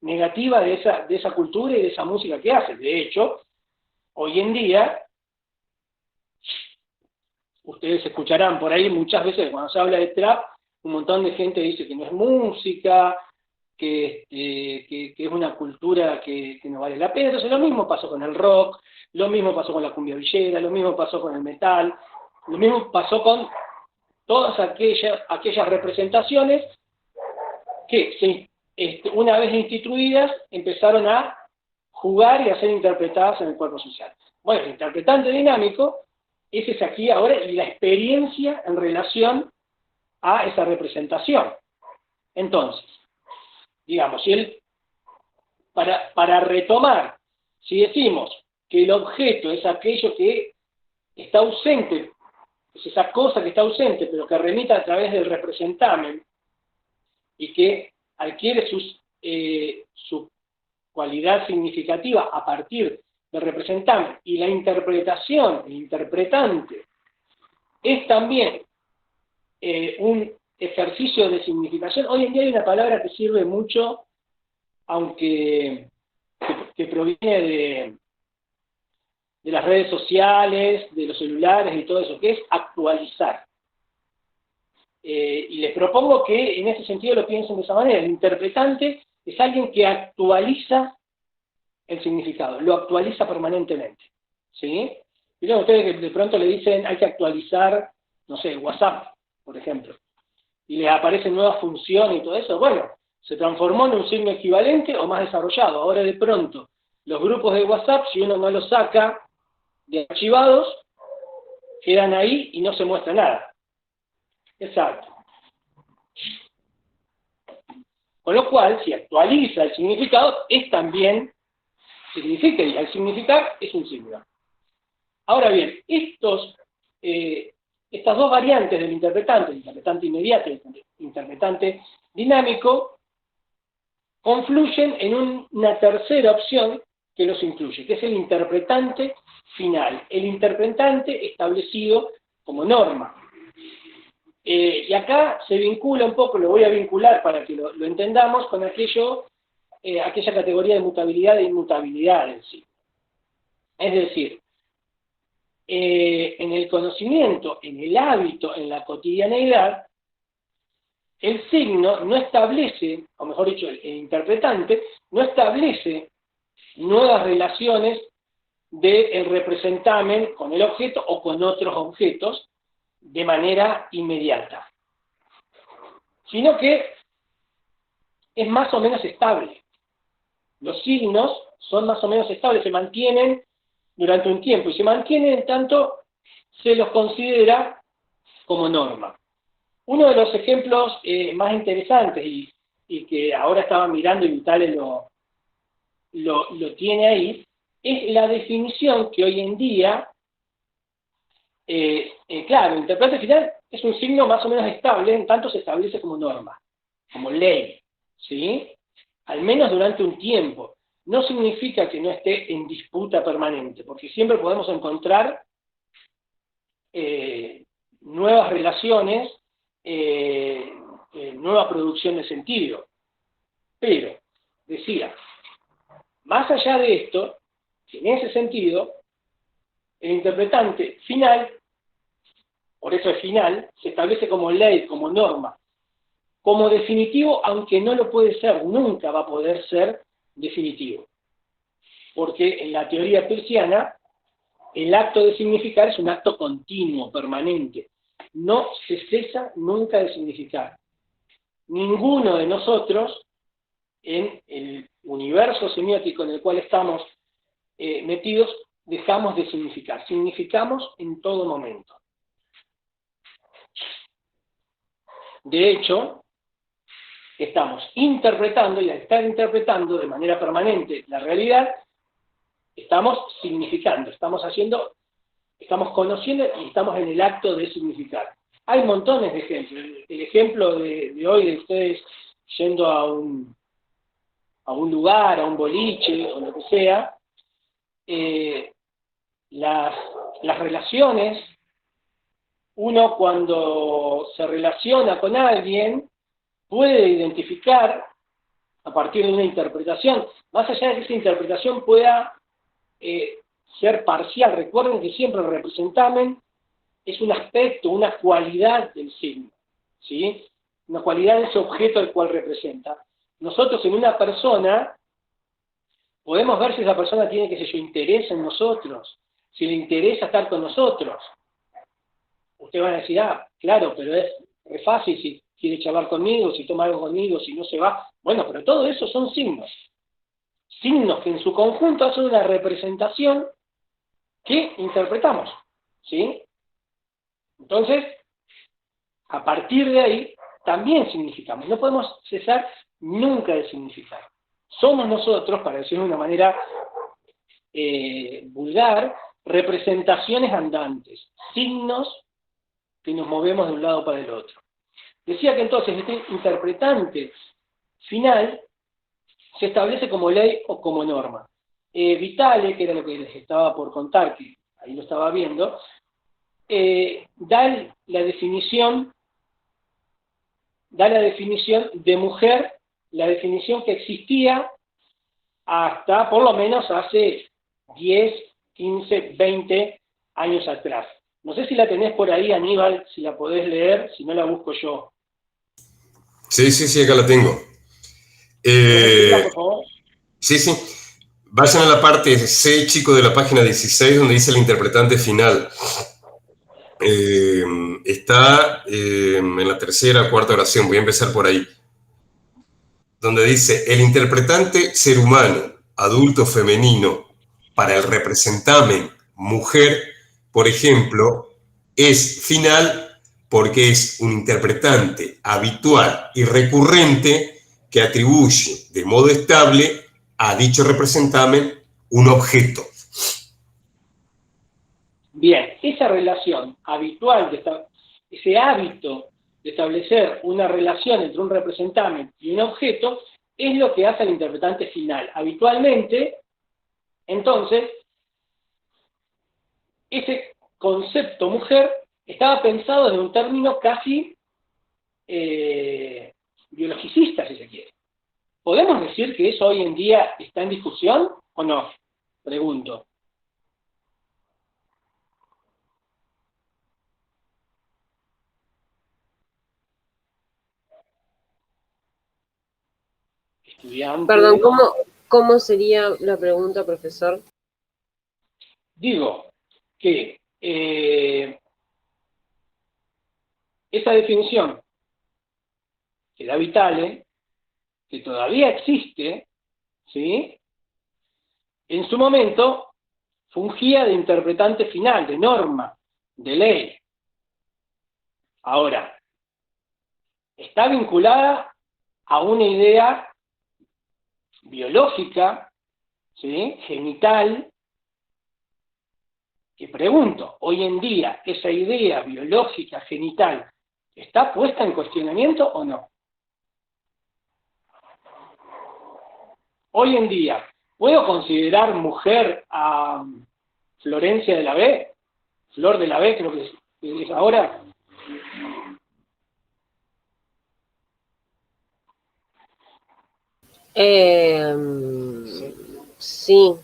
[SPEAKER 1] negativa de esa cultura y de esa música que hace. De hecho, hoy en día, ustedes escucharán por ahí muchas veces cuando se habla de trap, un montón de gente dice que no es música, que es una cultura que no vale la pena. Entonces lo mismo pasó con el rock, lo mismo pasó con la cumbia villera, lo mismo pasó con el metal, lo mismo pasó con todas aquellas representaciones que una vez instituidas empezaron a jugar y a ser interpretadas en el cuerpo social. Bueno, el interpretante dinámico ese es aquí ahora y la experiencia en relación a esa representación. Entonces, digamos, para retomar, si decimos que el objeto es aquello que está ausente, es esa cosa que está ausente, pero que remita a través del representamen y que adquiere su cualidad significativa a partir del representamen, y la interpretación, el interpretante, es también un ejercicio de significación. Hoy en día hay una palabra que sirve mucho, aunque que proviene de las redes sociales, de los celulares y todo eso, que es actualizar. Y les propongo que en ese sentido lo piensen de esa manera. El interpretante es alguien que actualiza el significado, lo actualiza permanentemente. ¿Sí? Miren ustedes que de pronto le dicen hay que actualizar, no sé, WhatsApp, por ejemplo, y les aparecen nuevas funciones y todo eso. Bueno, se transformó en un signo equivalente o más desarrollado. Ahora de pronto, los grupos de WhatsApp, si uno no los saca de archivados, quedan ahí y no se muestra nada. Exacto. Con lo cual, si actualiza el significado, es también, significa, y al significar, es un signo. Ahora bien, estas dos variantes del interpretante, el interpretante inmediato y el interpretante dinámico, confluyen en una tercera opción que los incluye, que es el interpretante final, el interpretante establecido como norma. Y acá se vincula un poco, lo voy a vincular para que lo entendamos, con aquella categoría de mutabilidad e inmutabilidad en sí. Es decir, en el conocimiento, en el hábito, en la cotidianeidad, el signo no establece, o mejor dicho, el interpretante no establece nuevas relaciones del representamen con el objeto o con otros objetos de manera inmediata, sino que es más o menos estable. Los signos son más o menos estables, se mantienen durante un tiempo, y se mantienen en tanto se los considera como norma. Uno de los ejemplos más interesantes, y que ahora estaba mirando y Vitale lo tiene ahí, es la definición que hoy en día, claro, el interpretante final es un signo más o menos estable, en tanto se establece como norma, como ley, ¿sí? Al menos durante un tiempo. No significa que no esté en disputa permanente, porque siempre podemos encontrar nuevas relaciones, nueva producción de sentido. Pero, decía, más allá de esto, en ese sentido, el interpretante final, por eso es final, se establece como ley, como norma, como definitivo, aunque no lo puede ser, nunca va a poder ser definitivo. Porque en la teoría peirciana, el acto de significar es un acto continuo, permanente. No se cesa nunca de significar. Ninguno de nosotros, en el universo semiótico en el cual estamos metidos, dejamos de significar. Significamos en todo momento. De hecho, estamos interpretando, y al estar interpretando de manera permanente la realidad, estamos significando, estamos conociendo y estamos en el acto de significar. Hay montones de ejemplos. El ejemplo de hoy de ustedes yendo a un lugar, a un boliche o lo que sea, las relaciones, uno cuando se relaciona con alguien puede identificar a partir de una interpretación, más allá de que esa interpretación pueda ser parcial. Recuerden que siempre el representamen es un aspecto, una cualidad del signo, ¿sí? Una cualidad de ese objeto al cual representa. Nosotros en una persona podemos ver si esa persona tiene, qué sé yo, interés en nosotros, si le interesa estar con nosotros. Ustedes van a decir, claro, pero es re fácil si quiere charlar conmigo, si toma algo conmigo, si no se va. Bueno, pero todo eso son signos. Signos que en su conjunto hacen una representación que interpretamos, ¿sí? Entonces, a partir de ahí, también significamos. No podemos cesar nunca de significar. Somos nosotros, para decirlo de una manera vulgar, representaciones andantes, signos que nos movemos de un lado para el otro. Decía que entonces este interpretante final se establece como ley o como norma. Vitale, que era lo que les estaba por contar, que ahí lo estaba viendo, da la definición de mujer, la definición que existía hasta por lo menos hace 10, 15, 20 años atrás. No sé si la tenés por ahí, Aníbal, si la podés leer, si no la busco yo.
[SPEAKER 3] Sí, acá la tengo.
[SPEAKER 1] ¿Leerla, por favor?
[SPEAKER 3] Sí. Vayan a la parte C, chico, de la página 16, donde dice el interpretante final. Está en la tercera o cuarta oración, voy a empezar por ahí. Donde dice, el interpretante ser humano, adulto femenino, para el representamen mujer, por ejemplo, es final porque es un interpretante habitual y recurrente que atribuye de modo estable a dicho representamen un objeto.
[SPEAKER 1] Bien, esa relación habitual, ese hábito de establecer una relación entre un representante y un objeto, es lo que hace al interpretante final. Habitualmente, entonces, ese concepto mujer estaba pensado desde un término casi biologicista, si se quiere. ¿Podemos decir que eso hoy en día está en discusión o no? Pregunto. Estudiante.
[SPEAKER 4] Perdón, ¿cómo sería la pregunta, profesor?
[SPEAKER 1] Digo que esa definición que da Vitale, que todavía existe, ¿sí? En su momento fungía de interpretante final, de norma, de ley. Ahora, está vinculada a una idea biológica, ¿sí? Genital, que pregunto, hoy en día, ¿esa idea biológica genital está puesta en cuestionamiento o no? Hoy en día, ¿puedo considerar mujer a Florencia de la B? Flor de la B, creo que es ahora.
[SPEAKER 4] Sí.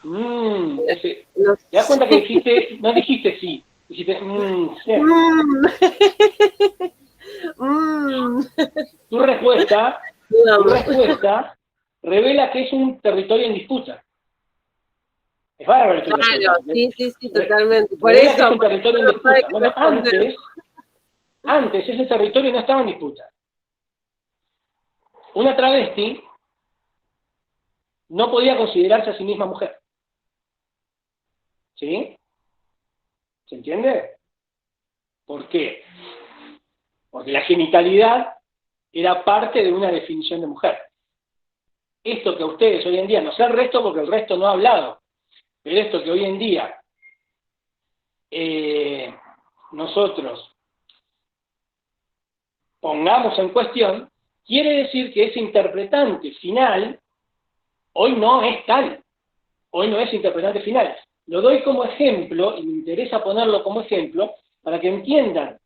[SPEAKER 1] ¿Te das cuenta que no dijiste sí? Dijiste, sí. Tu respuesta revela que es un territorio en disputa. Es bárbaro tu respuesta.
[SPEAKER 4] Sí, totalmente. Por
[SPEAKER 1] Revela
[SPEAKER 4] eso.
[SPEAKER 1] que es un territorio en disputa. Bueno, antes ese territorio no estaba en disputa. Una travesti no podía considerarse a sí misma mujer. ¿Sí? ¿Se entiende? ¿Por qué? Porque la genitalidad era parte de una definición de mujer. Esto que a ustedes hoy en día, no sé el resto porque el resto no ha hablado, pero esto que hoy en día nosotros pongamos en cuestión, quiere decir que ese interpretante final hoy no es tal, hoy no es interpretante final. Lo doy como ejemplo, y me interesa ponerlo como ejemplo, para que entiendan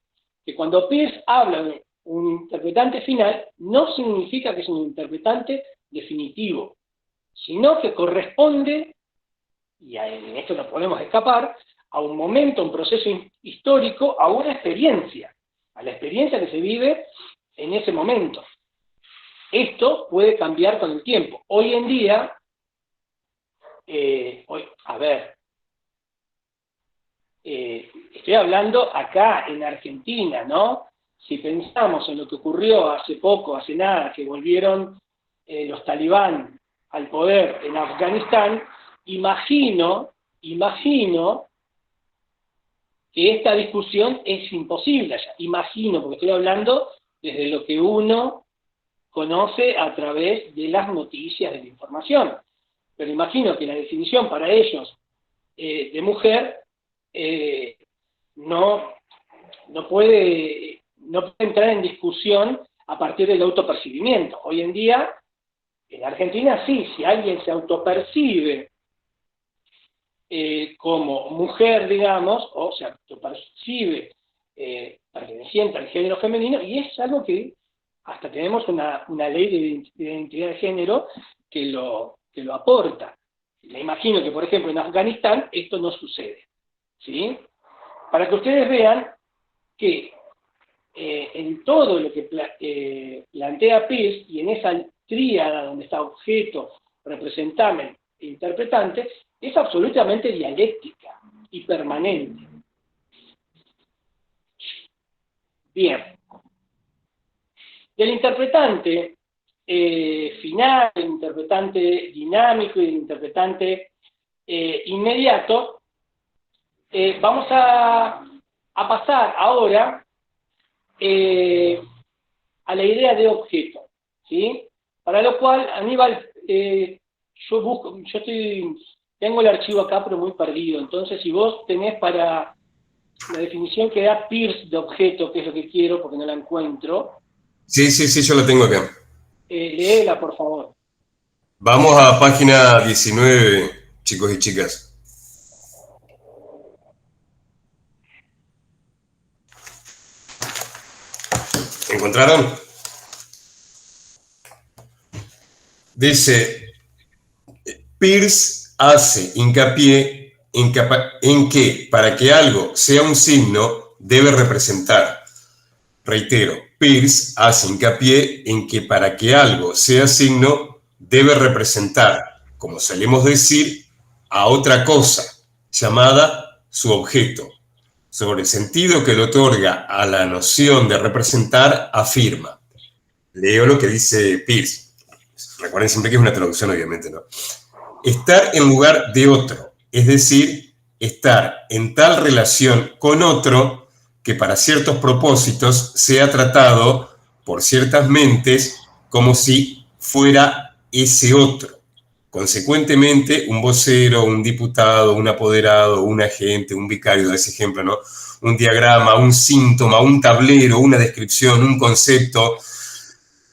[SPEAKER 1] que cuando Peirce habla de un interpretante final, no significa que es un interpretante definitivo, sino que corresponde, y en esto no podemos escapar, a un momento, un proceso histórico, a una experiencia, a la experiencia que se vive en ese momento. Esto puede cambiar con el tiempo. Hoy en día, estoy hablando acá en Argentina, ¿no? Si pensamos en lo que ocurrió hace poco, hace nada, que volvieron los talibán al poder en Afganistán, imagino que esta discusión es imposible allá. Imagino, porque estoy hablando desde lo que uno conoce a través de las noticias, de la información. Pero imagino que la definición para ellos de mujer no puede entrar en discusión a partir del autopercibimiento. Hoy en día, en Argentina sí, si alguien se autopercibe como mujer, digamos, o se autopercibe perteneciente al género femenino, y es algo que hasta tenemos una ley de identidad de género que lo aporta. Me imagino que, por ejemplo, en Afganistán esto no sucede, ¿sí? Para que ustedes vean que en todo lo que plantea Peirce, y en esa tríada donde está objeto, representamen e interpretante, es absolutamente dialéctica y permanente. Bien. Del interpretante final, el interpretante dinámico y el interpretante inmediato, vamos a pasar ahora a la idea de objeto, ¿sí? Para lo cual, Aníbal, tengo el archivo acá, pero muy perdido. Entonces, si vos tenés para la definición que da Peirce de objeto, que es lo que quiero, porque no la encuentro.
[SPEAKER 3] Sí, yo la tengo acá.
[SPEAKER 1] Léela, por favor.
[SPEAKER 3] Vamos a página 19, chicos y chicas. ¿Encontraron? Dice, Peirce hace hincapié en que para que algo sea un signo debe representar. Reitero, Peirce hace hincapié en que para que algo sea signo debe representar, como solemos decir, a otra cosa, llamada su objeto. Sobre el sentido que le otorga a la noción de representar, afirma. Leo lo que dice Peirce. Recuerden siempre que es una traducción, obviamente, ¿no? Estar en lugar de otro, es decir, estar en tal relación con otro que para ciertos propósitos sea tratado por ciertas mentes como si fuera ese otro. Consecuentemente, un vocero, un diputado, un apoderado, un agente, un vicario, de ese ejemplo, ¿no? Un diagrama, un síntoma, un tablero, una descripción, un concepto,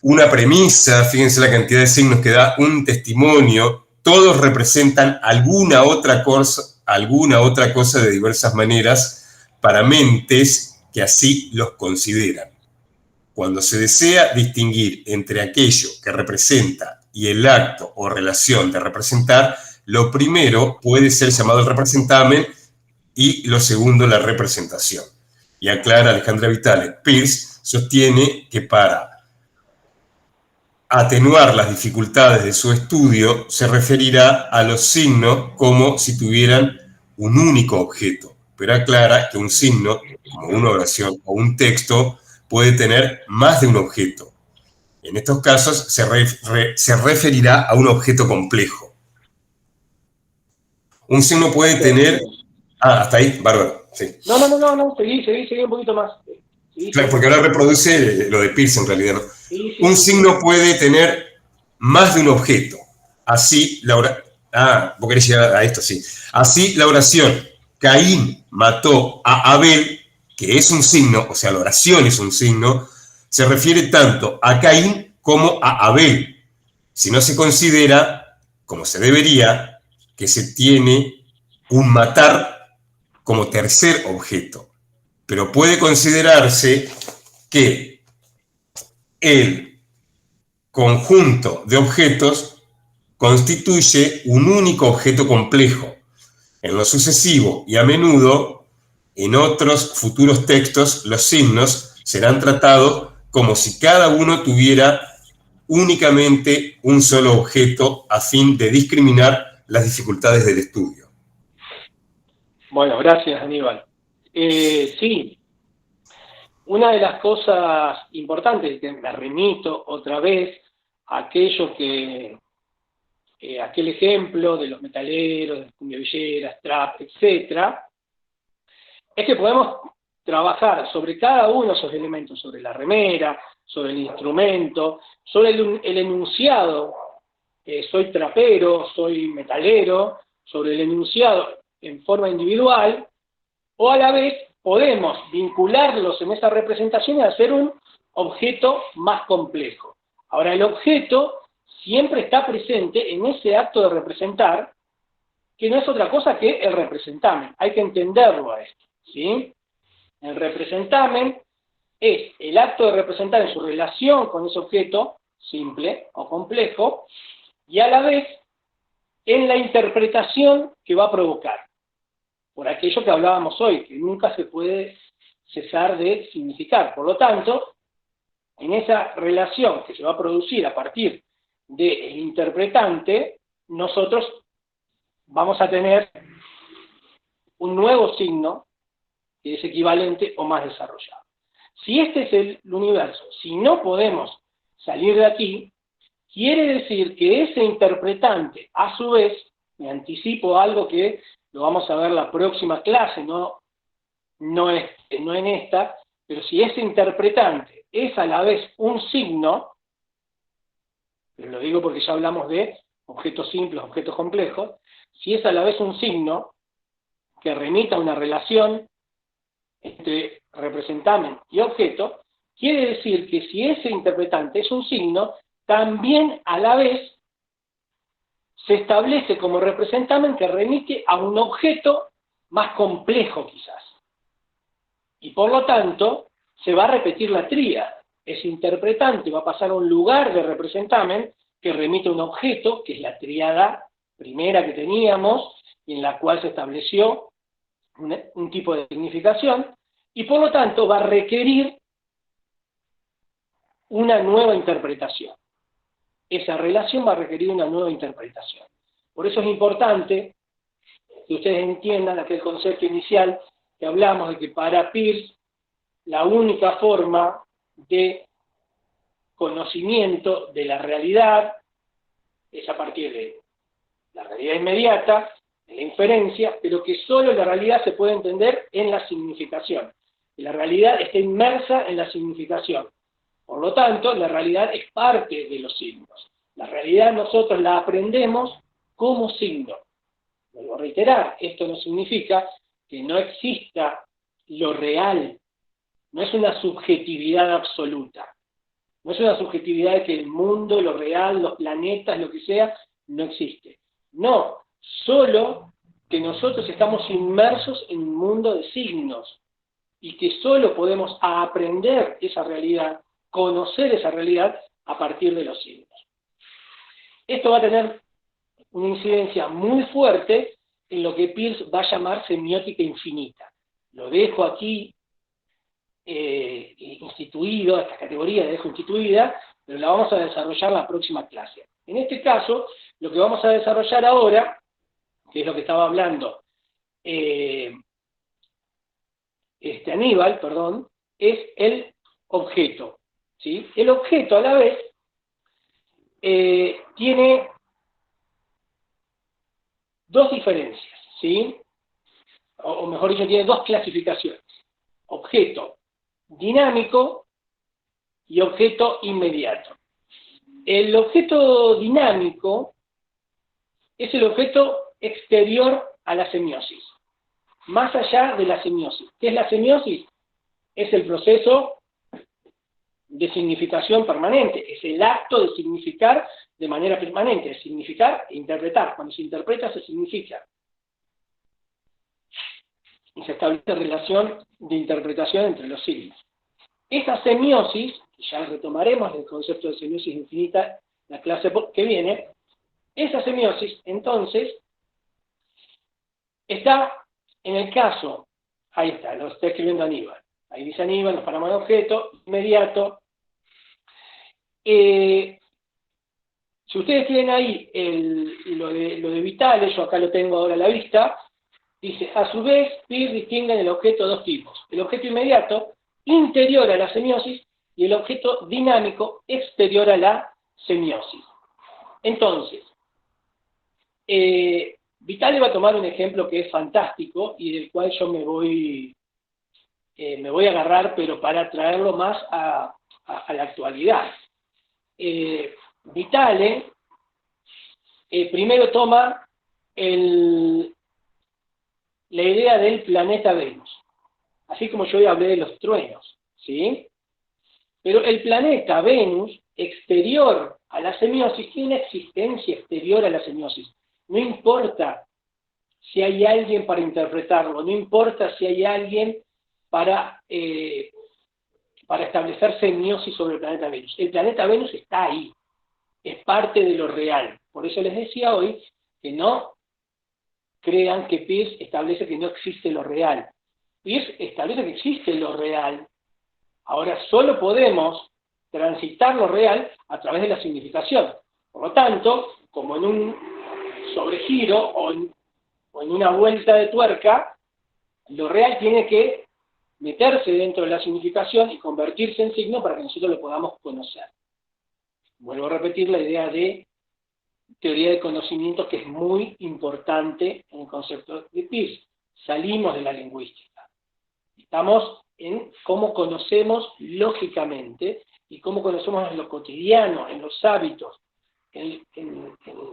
[SPEAKER 3] una premisa, fíjense la cantidad de signos que da, un testimonio, todos representan alguna otra cosa de diversas maneras para mentes que así los consideran. Cuando se desea distinguir entre aquello que representa y el acto o relación de representar, lo primero puede ser llamado el representamen y lo segundo la representación. Y aclara Alejandra Vitale, Peirce sostiene que para atenuar las dificultades de su estudio se referirá a los signos como si tuvieran un único objeto, pero aclara que un signo, como una oración o un texto, puede tener más de un objeto. En estos casos se referirá a un objeto complejo. Un signo puede tener... hasta ahí, bárbaro. Sí.
[SPEAKER 1] No, seguí un poquito más.
[SPEAKER 3] Claro, porque ahora reproduce lo de Peirce en realidad, ¿no?
[SPEAKER 1] Sí,
[SPEAKER 3] un signo puede tener más de un objeto. Así la oración... vos querés llegar a esto, sí. Así la oración, Caín mató a Abel, que es un signo, o sea, la oración es un signo, se refiere tanto a Caín como a Abel. Si no se considera, como se debería, que se tiene un matar como tercer objeto. Pero puede considerarse que el conjunto de objetos constituye un único objeto complejo. En lo sucesivo y a menudo, en otros futuros textos, los signos serán tratados como si cada uno tuviera únicamente un solo objeto a fin de discriminar las dificultades del estudio.
[SPEAKER 1] Bueno, gracias, Aníbal. Sí, una de las cosas importantes, que me remito otra vez a aquello aquel ejemplo de los metaleros, de cumbia-villeras, trap, etc., es que podemos trabajar sobre cada uno de esos elementos, sobre la remera, sobre el instrumento, sobre el enunciado, soy trapero, soy metalero, sobre el enunciado en forma individual, o a la vez podemos vincularlos en esa representación y hacer un objeto más complejo. Ahora, el objeto siempre está presente en ese acto de representar, que no es otra cosa que el representamen. Hay que entenderlo a esto, ¿sí? El representamen es el acto de representar en su relación con ese objeto, simple o complejo, y a la vez en la interpretación que va a provocar, por aquello que hablábamos hoy, que nunca se puede cesar de significar. Por lo tanto, en esa relación que se va a producir a partir del interpretante, nosotros vamos a tener un nuevo signo que es equivalente o más desarrollado. Si este es el universo, si no podemos salir de aquí, quiere decir que ese interpretante, a su vez, me anticipo algo que lo vamos a ver la próxima clase, no en esta, pero si ese interpretante es a la vez un signo, pero lo digo porque ya hablamos de objetos simples, objetos complejos, si es a la vez un signo que remita a una relación entre representamen y objeto, quiere decir que si ese interpretante es un signo, también a la vez se establece como representamen que remite a un objeto más complejo quizás. Y por lo tanto, se va a repetir la tríada. Ese interpretante va a pasar a un lugar de representamen que remite a un objeto, que es la tríada primera que teníamos, y en la cual se estableció un tipo de significación, y por lo tanto va a requerir una nueva interpretación. Esa relación va a requerir una nueva interpretación. Por eso es importante que ustedes entiendan aquel concepto inicial que hablamos de que para Peirce la única forma de conocimiento de la realidad es a partir de la realidad inmediata, de la inferencia, pero que solo la realidad se puede entender en la significación. Y la realidad está inmersa en la significación. Por lo tanto, la realidad es parte de los signos. La realidad nosotros la aprendemos como signo. Vuelvo a reiterar, esto no significa que no exista lo real. No es una subjetividad absoluta. No es una subjetividad de que el mundo, lo real, los planetas, lo que sea, no existe. No, solo que nosotros estamos inmersos en un mundo de signos y que solo podemos aprender esa realidad, conocer esa realidad a partir de los signos. Esto va a tener una incidencia muy fuerte en lo que Peirce va a llamar semiótica infinita. Lo dejo aquí instituido, esta categoría la dejo instituida, pero la vamos a desarrollar la próxima clase. En este caso, lo que vamos a desarrollar ahora, que es lo que estaba hablando Aníbal, es el objeto. ¿Sí? El objeto a la vez tiene dos diferencias, ¿sí? O mejor dicho, tiene dos clasificaciones. Objeto dinámico y objeto inmediato. El objeto dinámico es el objeto exterior a la semiosis, más allá de la semiosis. ¿Qué es la semiosis? Es el proceso de significación permanente, es el acto de significar de manera permanente, de significar e interpretar. Cuando se interpreta, se significa. Y se establece relación de interpretación entre los signos. Esa semiosis, ya retomaremos el concepto de semiosis infinita la clase que viene, esa semiosis, entonces, está en el caso, ahí está, lo está escribiendo Aníbal. Ahí dice Aníbal, nos paramos de objeto, inmediato. Si ustedes tienen ahí lo de Vitale, yo acá lo tengo ahora a la vista, dice, a su vez, Peirce distingue en el objeto dos tipos. El objeto inmediato, interior a la semiosis, y el objeto dinámico, exterior a la semiosis. Entonces, Vitale va a tomar un ejemplo que es fantástico y del cual yo me voy a agarrar, pero para traerlo más a la actualidad. Vitale primero toma la idea del planeta Venus, así como yo hoy hablé de los truenos, ¿sí? Pero el planeta Venus, exterior a la semiosis, tiene una existencia exterior a la semiosis. No importa si hay alguien para interpretarlo, no importa si hay alguien para establecer semiosis sobre el planeta Venus. El planeta Venus está ahí, es parte de lo real. Por eso les decía hoy que no crean que Peirce establece que no existe lo real. Peirce establece que existe lo real. Ahora solo podemos transitar lo real a través de la significación. Por lo tanto, como en un sobregiro o en una vuelta de tuerca, lo real tiene que meterse dentro de la significación y convertirse en signo para que nosotros lo podamos conocer. Vuelvo a repetir la idea de teoría de conocimiento, que es muy importante en el concepto de Peirce. Salimos de la lingüística. Estamos en cómo conocemos lógicamente y cómo conocemos en lo cotidiano, en los hábitos, en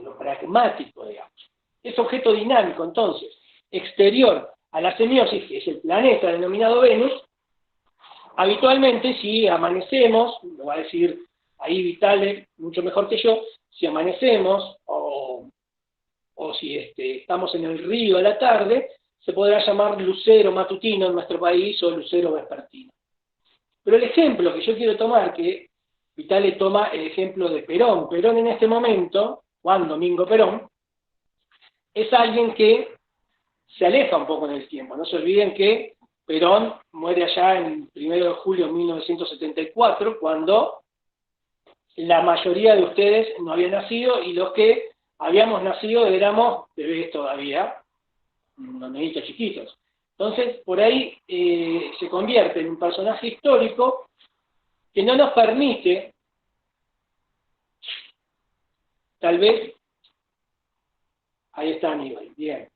[SPEAKER 1] lo pragmático, digamos. Es objeto dinámico, entonces, exterior a la semiosis, que es el planeta denominado Venus. Habitualmente, si amanecemos, lo va a decir ahí Vitale mucho mejor que yo, si amanecemos o si estamos en el río a la tarde, se podrá llamar lucero matutino en nuestro país o lucero vespertino. Pero el ejemplo que yo quiero tomar, que Vitale toma el ejemplo de Perón. Perón en este momento, Juan Domingo Perón, es alguien que se aleja un poco en el tiempo. No se olviden que Perón muere allá en 1 de julio de 1974, cuando la mayoría de ustedes no habían nacido y los que habíamos nacido éramos bebés todavía, unos nenitos chiquitos. Entonces, por ahí se convierte en un personaje histórico que no nos permite, tal vez, ahí está Aníbal, bien,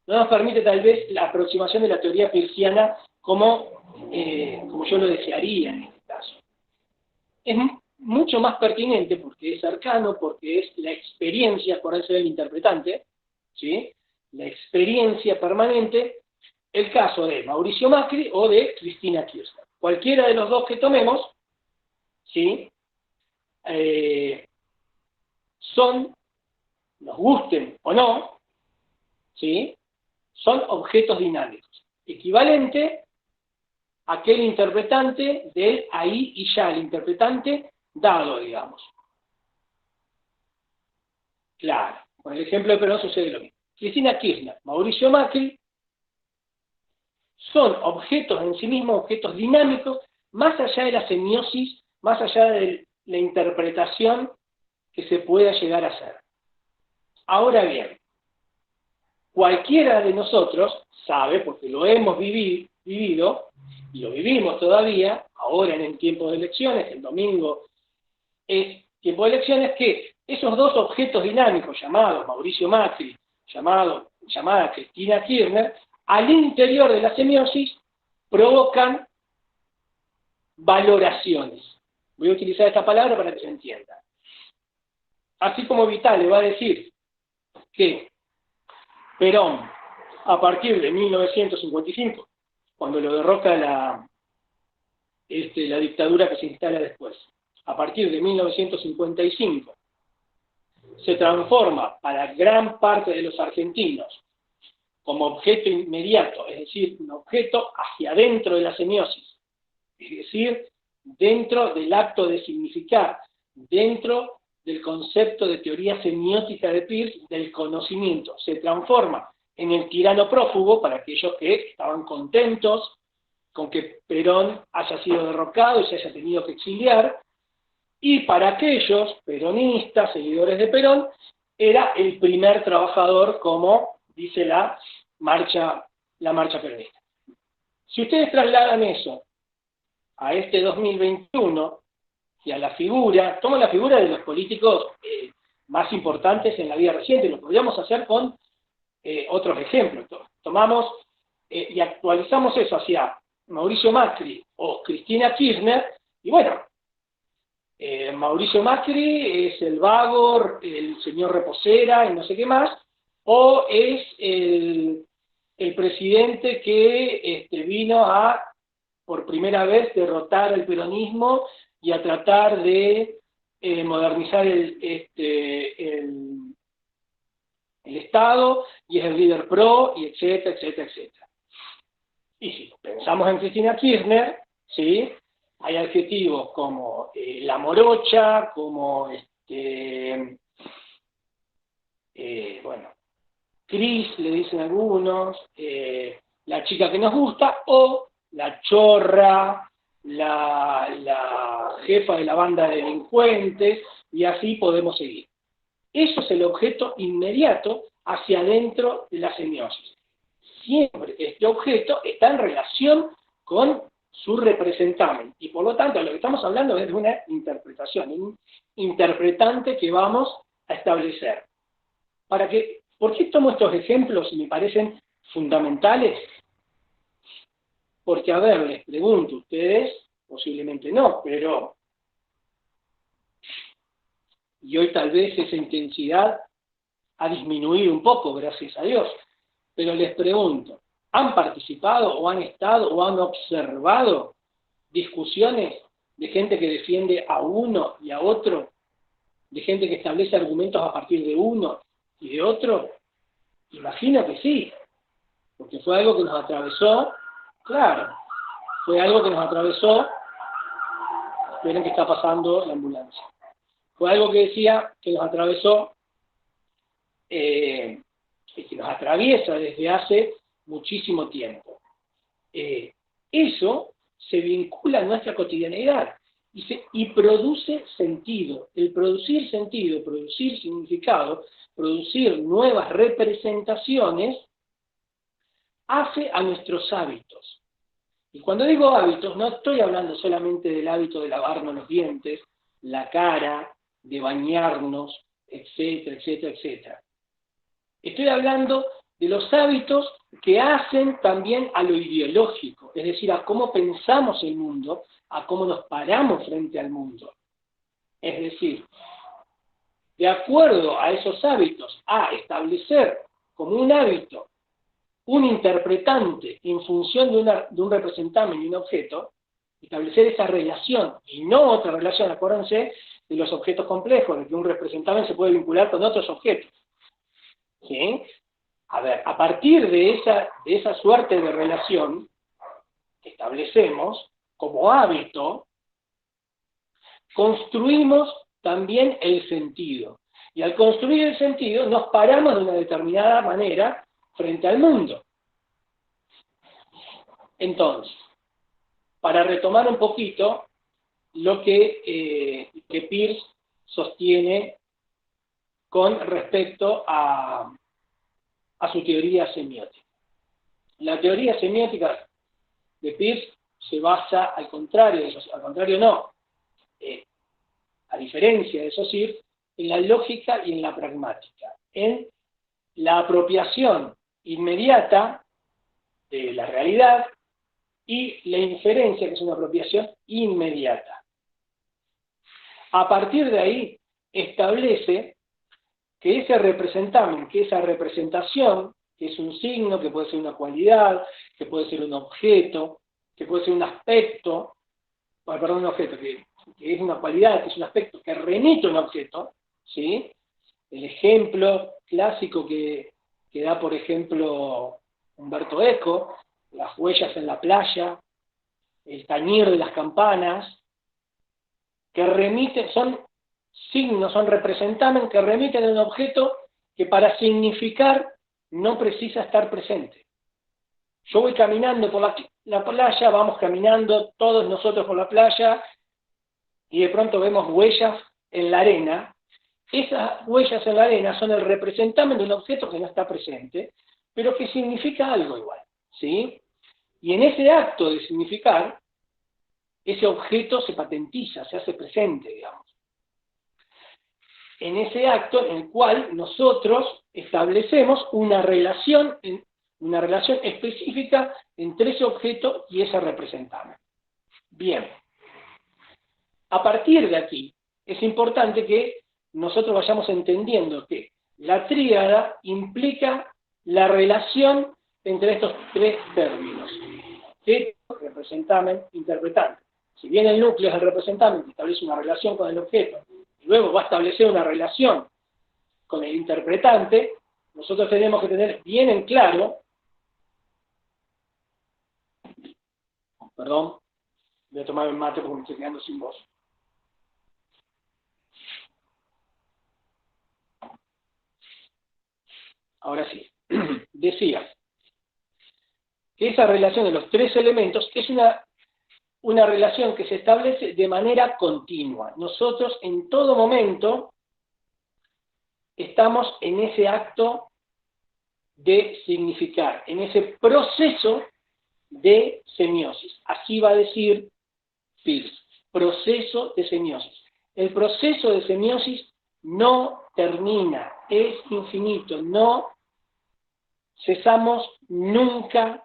[SPEAKER 1] no nos permite tal vez la aproximación de la teoría peirciana como yo lo desearía en este caso. Es mucho más pertinente porque es cercano, porque es la experiencia, por eso del interpretante, ¿sí? La experiencia permanente, el caso de Mauricio Macri o de Cristina Kirchner. Cualquiera de los dos que tomemos, ¿sí? Son, nos gusten o no, ¿sí? Son objetos dinámicos, equivalente a aquel interpretante del ahí y ya, el interpretante dado, digamos. Claro, con el ejemplo de Perón sucede lo mismo. Cristina Kirchner, Mauricio Macri, son objetos en sí mismos, objetos dinámicos, más allá de la semiosis, más allá de la interpretación que se pueda llegar a hacer. Ahora bien, cualquiera de nosotros sabe, porque lo hemos vivido, y lo vivimos todavía, ahora en el tiempo de elecciones, el domingo es tiempo de elecciones, que esos dos objetos dinámicos llamados Mauricio Macri, llamada Cristina Kirchner, al interior de la semiosis provocan valoraciones. Voy a utilizar esta palabra para que se entienda. Así como Vitale va a decir que Perón, a partir de 1955, cuando lo derroca la dictadura que se instala después, a partir de 1955, se transforma para gran parte de los argentinos como objeto inmediato, es decir, un objeto hacia adentro de la semiosis, es decir, dentro del acto de significar, dentro del concepto de teoría semiótica de Peirce, del conocimiento. Se transforma en el tirano prófugo para aquellos que estaban contentos con que Perón haya sido derrocado y se haya tenido que exiliar, y para aquellos peronistas, seguidores de Perón, era el primer trabajador, como dice la marcha peronista. Si ustedes trasladan eso a este 2021 y a la figura, toman la figura de los políticos más importantes en la vida reciente, lo podríamos hacer con otros ejemplos. Tomamos y actualizamos eso hacia Mauricio Macri o Cristina Kirchner, y bueno, Mauricio Macri es el vago, el señor reposera y no sé qué más, o es el presidente que vino a, por primera vez, derrotar al peronismo y a tratar de modernizar el Estado, y es el líder pro, y etcétera, etcétera, etcétera. Y si pensamos en Cristina Kirchner, ¿sí?, hay adjetivos como la morocha, como Cris, le dicen algunos, la chica que nos gusta, o la chorra, la jefa de la banda de delincuentes, y así podemos seguir. Eso es el objeto inmediato hacia adentro de la semiosis. Siempre este objeto está en relación con su representamen, y por lo tanto lo que estamos hablando es de una interpretación, un interpretante que vamos a establecer. ¿Por qué tomo estos ejemplos y me parecen fundamentales? Porque, a ver, les pregunto, ustedes posiblemente no, pero y hoy tal vez esa intensidad ha disminuido un poco, gracias a Dios, pero les pregunto, ¿han participado o han estado o han observado discusiones de gente que defiende a uno y a otro, de gente que establece argumentos a partir de uno y de otro? Imagino que sí, porque fue algo que nos atravesó, claro, fue algo que nos atravesó, esperen que está pasando la ambulancia, fue algo que decía que nos atravesó, que nos atraviesa desde hace muchísimo tiempo. Eso se vincula a nuestra cotidianeidad y produce sentido. El producir sentido, producir significado, producir nuevas representaciones, hace a nuestros hábitos. Y cuando digo hábitos, no estoy hablando solamente del hábito de lavarnos los dientes, la cara, de bañarnos, etcétera, etcétera, etcétera. Estoy hablando de los hábitos que hacen también a lo ideológico, es decir, a cómo pensamos el mundo, a cómo nos paramos frente al mundo. Es decir, de acuerdo a esos hábitos, a establecer como un hábito un interpretante en función de un representamen y un objeto, establecer esa relación y no otra relación, acuérdense de los objetos complejos, de que un representamen se puede vincular con otros objetos. ¿Sí? A ver, a partir de esa suerte de relación que establecemos como hábito, construimos también el sentido. Y al construir el sentido nos paramos de una determinada manera frente al mundo. Entonces, para retomar un poquito lo que Peirce sostiene con respecto a su teoría semiótica. La teoría semiótica de Peirce se basa al contrario, a diferencia de Saussure, en la lógica y en la pragmática, en la apropiación inmediata de la realidad y la inferencia, que es una apropiación inmediata. A partir de ahí, establece que ese representamen, que esa representación, que es un signo, que puede ser una cualidad, que puede ser un objeto, que puede ser un aspecto, perdón, un objeto, que es una cualidad, que es un aspecto, que remite a un objeto, ¿sí? El ejemplo clásico que da, por ejemplo, Umberto Eco, las huellas en la playa, el tañir de las campanas, que remiten, son signos, son representamen que remiten a un objeto que para significar no precisa estar presente. Yo voy caminando por la playa, vamos caminando todos nosotros por la playa, y de pronto vemos huellas en la arena. Esas huellas en la arena son el representamen de un objeto que no está presente, pero que significa algo igual, ¿sí? Y en ese acto de significar, ese objeto se patentiza, se hace presente, digamos. En ese acto en el cual nosotros establecemos una relación específica entre ese objeto y ese representamen. Bien. A partir de aquí, es importante que nosotros vayamos entendiendo que la tríada implica la relación entre estos tres términos: objeto, representamen, interpretante. Si bien el núcleo es el representamen, que establece una relación con el objeto, y luego va a establecer una relación con el interpretante, nosotros tenemos que tener bien en claro, perdón, voy a tomar el mate porque me estoy quedando sin voz. Ahora sí. decía que esa relación de los tres elementos es una relación que se establece de manera continua. Nosotros en todo momento estamos en ese acto de significar, en ese proceso de semiosis. Así va a decir Peirce, proceso de semiosis. El proceso de semiosis no termina, es infinito, no cesamos nunca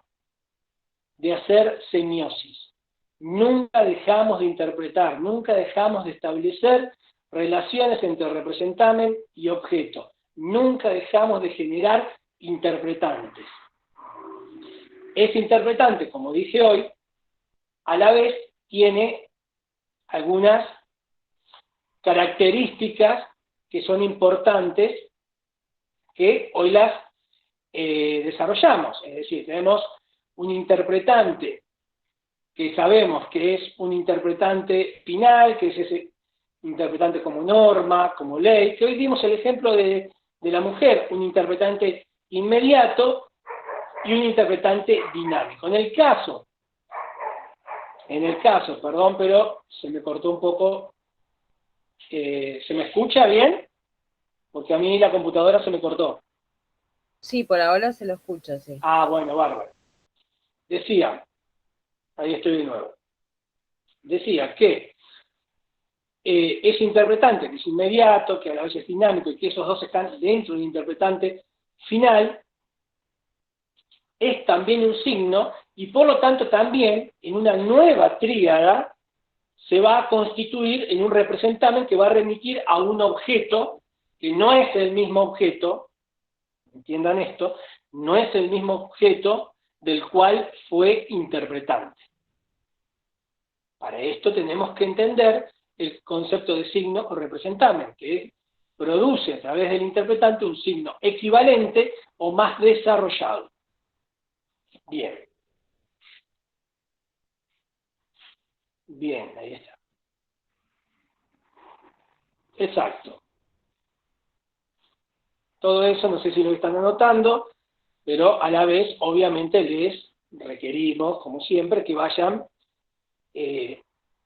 [SPEAKER 1] de hacer semiosis. Nunca dejamos de interpretar, nunca dejamos de establecer relaciones entre representamen y objeto. Nunca dejamos de generar interpretantes. Ese interpretante, como dije hoy, a la vez tiene algunas características que son importantes, que hoy las desarrollamos. Es decir, tenemos un interpretante que sabemos que es un interpretante final, que es ese interpretante como norma, como ley, que hoy dimos el ejemplo de la mujer, un interpretante inmediato y un interpretante dinámico. En el caso, perdón, pero se me cortó un poco, ¿se me escucha bien? Porque a mí la computadora se me cortó.
[SPEAKER 4] Sí, por ahora se lo escucha, sí.
[SPEAKER 1] Ah, bueno, bárbaro. Decía, ahí estoy de nuevo, decía que ese interpretante que es inmediato, que a la vez es dinámico y que esos dos están dentro del interpretante final, es también un signo y por lo tanto también en una nueva tríada se va a constituir en un representamen que va a remitir a un objeto que no es el mismo objeto, entiendan esto, no es el mismo objeto del cual fue interpretante. Para esto tenemos que entender el concepto de signo o representamen, que produce a través del interpretante un signo equivalente o más desarrollado. Bien. Bien, ahí está. Exacto. Todo eso, no sé si lo están anotando, pero a la vez, obviamente, les requerimos, como siempre, que vayan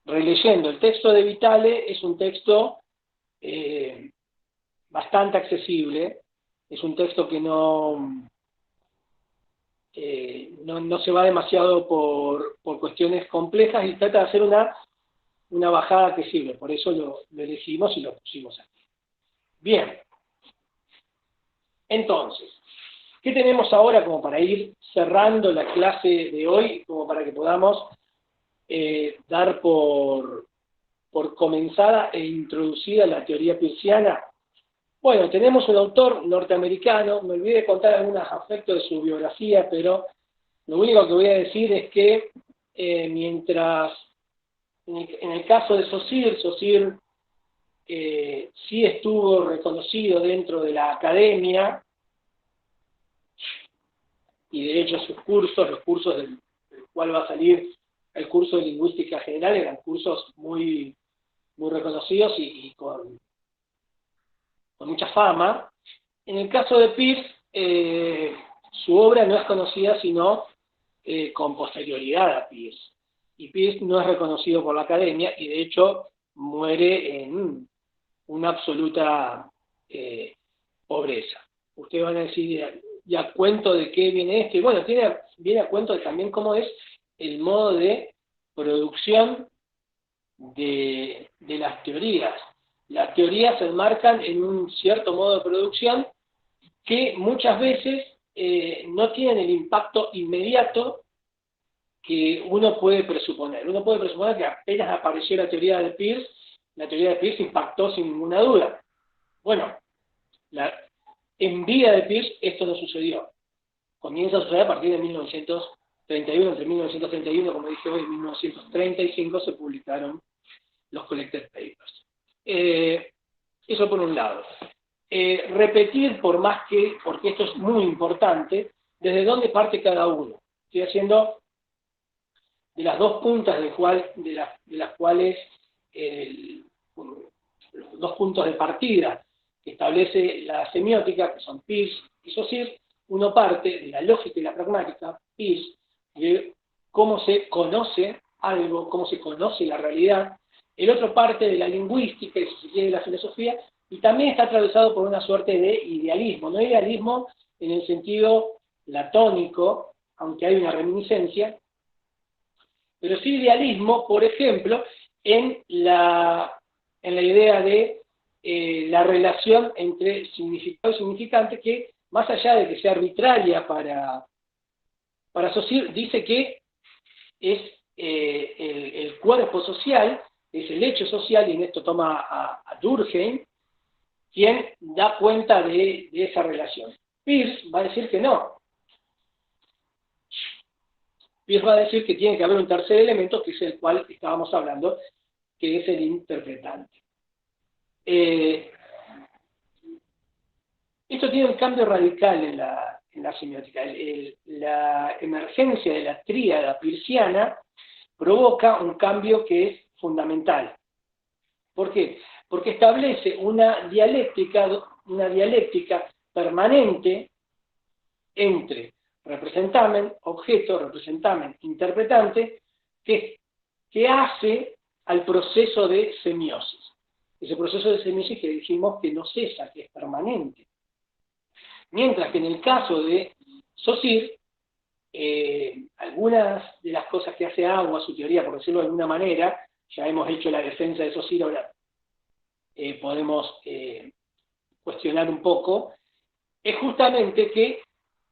[SPEAKER 1] releyendo. El texto de Vitale es un texto bastante accesible, es un texto que no se va demasiado por cuestiones complejas y trata de hacer una bajada que sirve, por eso lo elegimos y lo pusimos aquí. Bien, entonces, ¿qué tenemos ahora como para ir cerrando la clase de hoy, como para que podamos dar por comenzada e introducida la teoría peirciana? Bueno, tenemos un autor norteamericano, me olvidé de contar algunos aspectos de su biografía, pero lo único que voy a decir es que mientras en el caso de Saussure sí estuvo reconocido dentro de la academia, y de hecho sus cursos, los cursos del cual va a salir el curso de lingüística general, eran cursos muy, muy reconocidos y con mucha fama. En el caso de Peirce, su obra no es conocida sino con posterioridad a Peirce. Y Peirce no es reconocido por la academia y de hecho muere en una absoluta pobreza. Ustedes van a decir, ¿ya cuento de qué viene esto? Y bueno, viene a cuento de también cómo es el modo de producción de las teorías. Las teorías se enmarcan en un cierto modo de producción que muchas veces no tienen el impacto inmediato que uno puede presuponer. Uno puede presuponer que apenas apareció la teoría de Peirce impactó sin ninguna duda. Bueno, en vida de Peirce esto no sucedió. Comienza a suceder a partir de 1931, entre 1931, como dije hoy, y 1935 se publicaron los Collected Papers. Eso por un lado. Repetir porque esto es muy importante, desde dónde parte cada uno. Estoy haciendo de las dos puntas de las cuales los dos puntos de partida que establece la semiótica, que son Peirce y Saussure, uno parte de la lógica y la pragmática, Peirce, de cómo se conoce algo, cómo se conoce la realidad, el otro parte de la lingüística y, si se quiere, de la filosofía, y también está atravesado por una suerte de idealismo, no idealismo en el sentido platónico, aunque hay una reminiscencia, pero sí idealismo, por ejemplo, en la idea de la relación entre significado y significante, que más allá de que sea arbitraria para Saussure, dice que es el cuerpo social, es el hecho social, y en esto toma a Durkheim, quien da cuenta de esa relación. Peirce va a decir que no. Peirce va a decir que tiene que haber un tercer elemento, que es el cual estábamos hablando, que es el interpretante. Esto tiene un cambio radical en la semiótica. La emergencia de la tríada peirciana provoca un cambio que es fundamental. ¿Por qué? Porque establece una dialéctica permanente entre representamen, objeto, representamen, interpretante, que hace al proceso de semiosis. Ese proceso de semiosis que dijimos que no cesa, que es permanente. Mientras que en el caso de Saussure, algunas de las cosas que hace agua su teoría, por decirlo de alguna manera, ya hemos hecho la defensa de Saussure, ahora podemos cuestionar un poco, es justamente que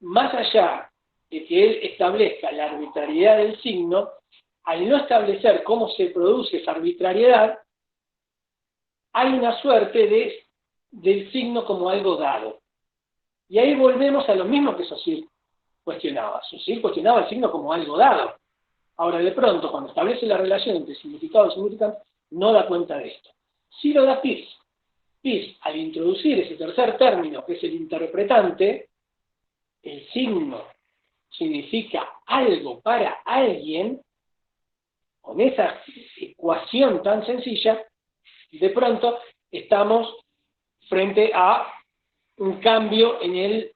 [SPEAKER 1] más allá de que él establezca la arbitrariedad del signo, al no establecer cómo se produce esa arbitrariedad, hay una suerte del signo como algo dado. Y ahí volvemos a lo mismo que Saussure cuestionaba. Saussure cuestionaba el signo como algo dado. Ahora, de pronto, cuando establece la relación entre significado y significante, no da cuenta de esto. Sí lo da Peirce. Peirce, al introducir ese tercer término, que es el interpretante, el signo significa algo para alguien, con esa ecuación tan sencilla, de pronto estamos frente a un cambio en el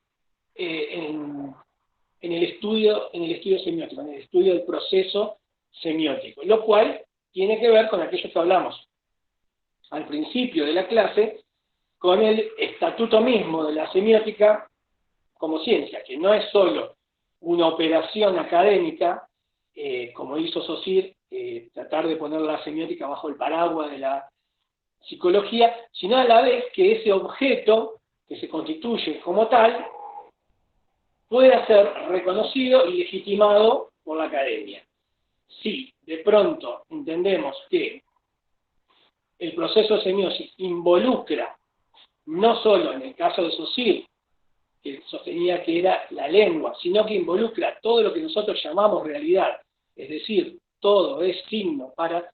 [SPEAKER 1] estudio semiótico, en el estudio del proceso semiótico, lo cual tiene que ver con aquello que hablamos al principio de la clase, con el estatuto mismo de la semiótica como ciencia, que no es solo una operación académica, como hizo Saussure, tratar de poner la semiótica bajo el paraguas de la psicología, sino a la vez que ese objeto que se constituye como tal pueda ser reconocido y legitimado por la academia. Si de pronto entendemos que el proceso de semiosis involucra, no solo en el caso de Saussure, que sostenía que era la lengua, sino que involucra todo lo que nosotros llamamos realidad, es decir, todo es signo para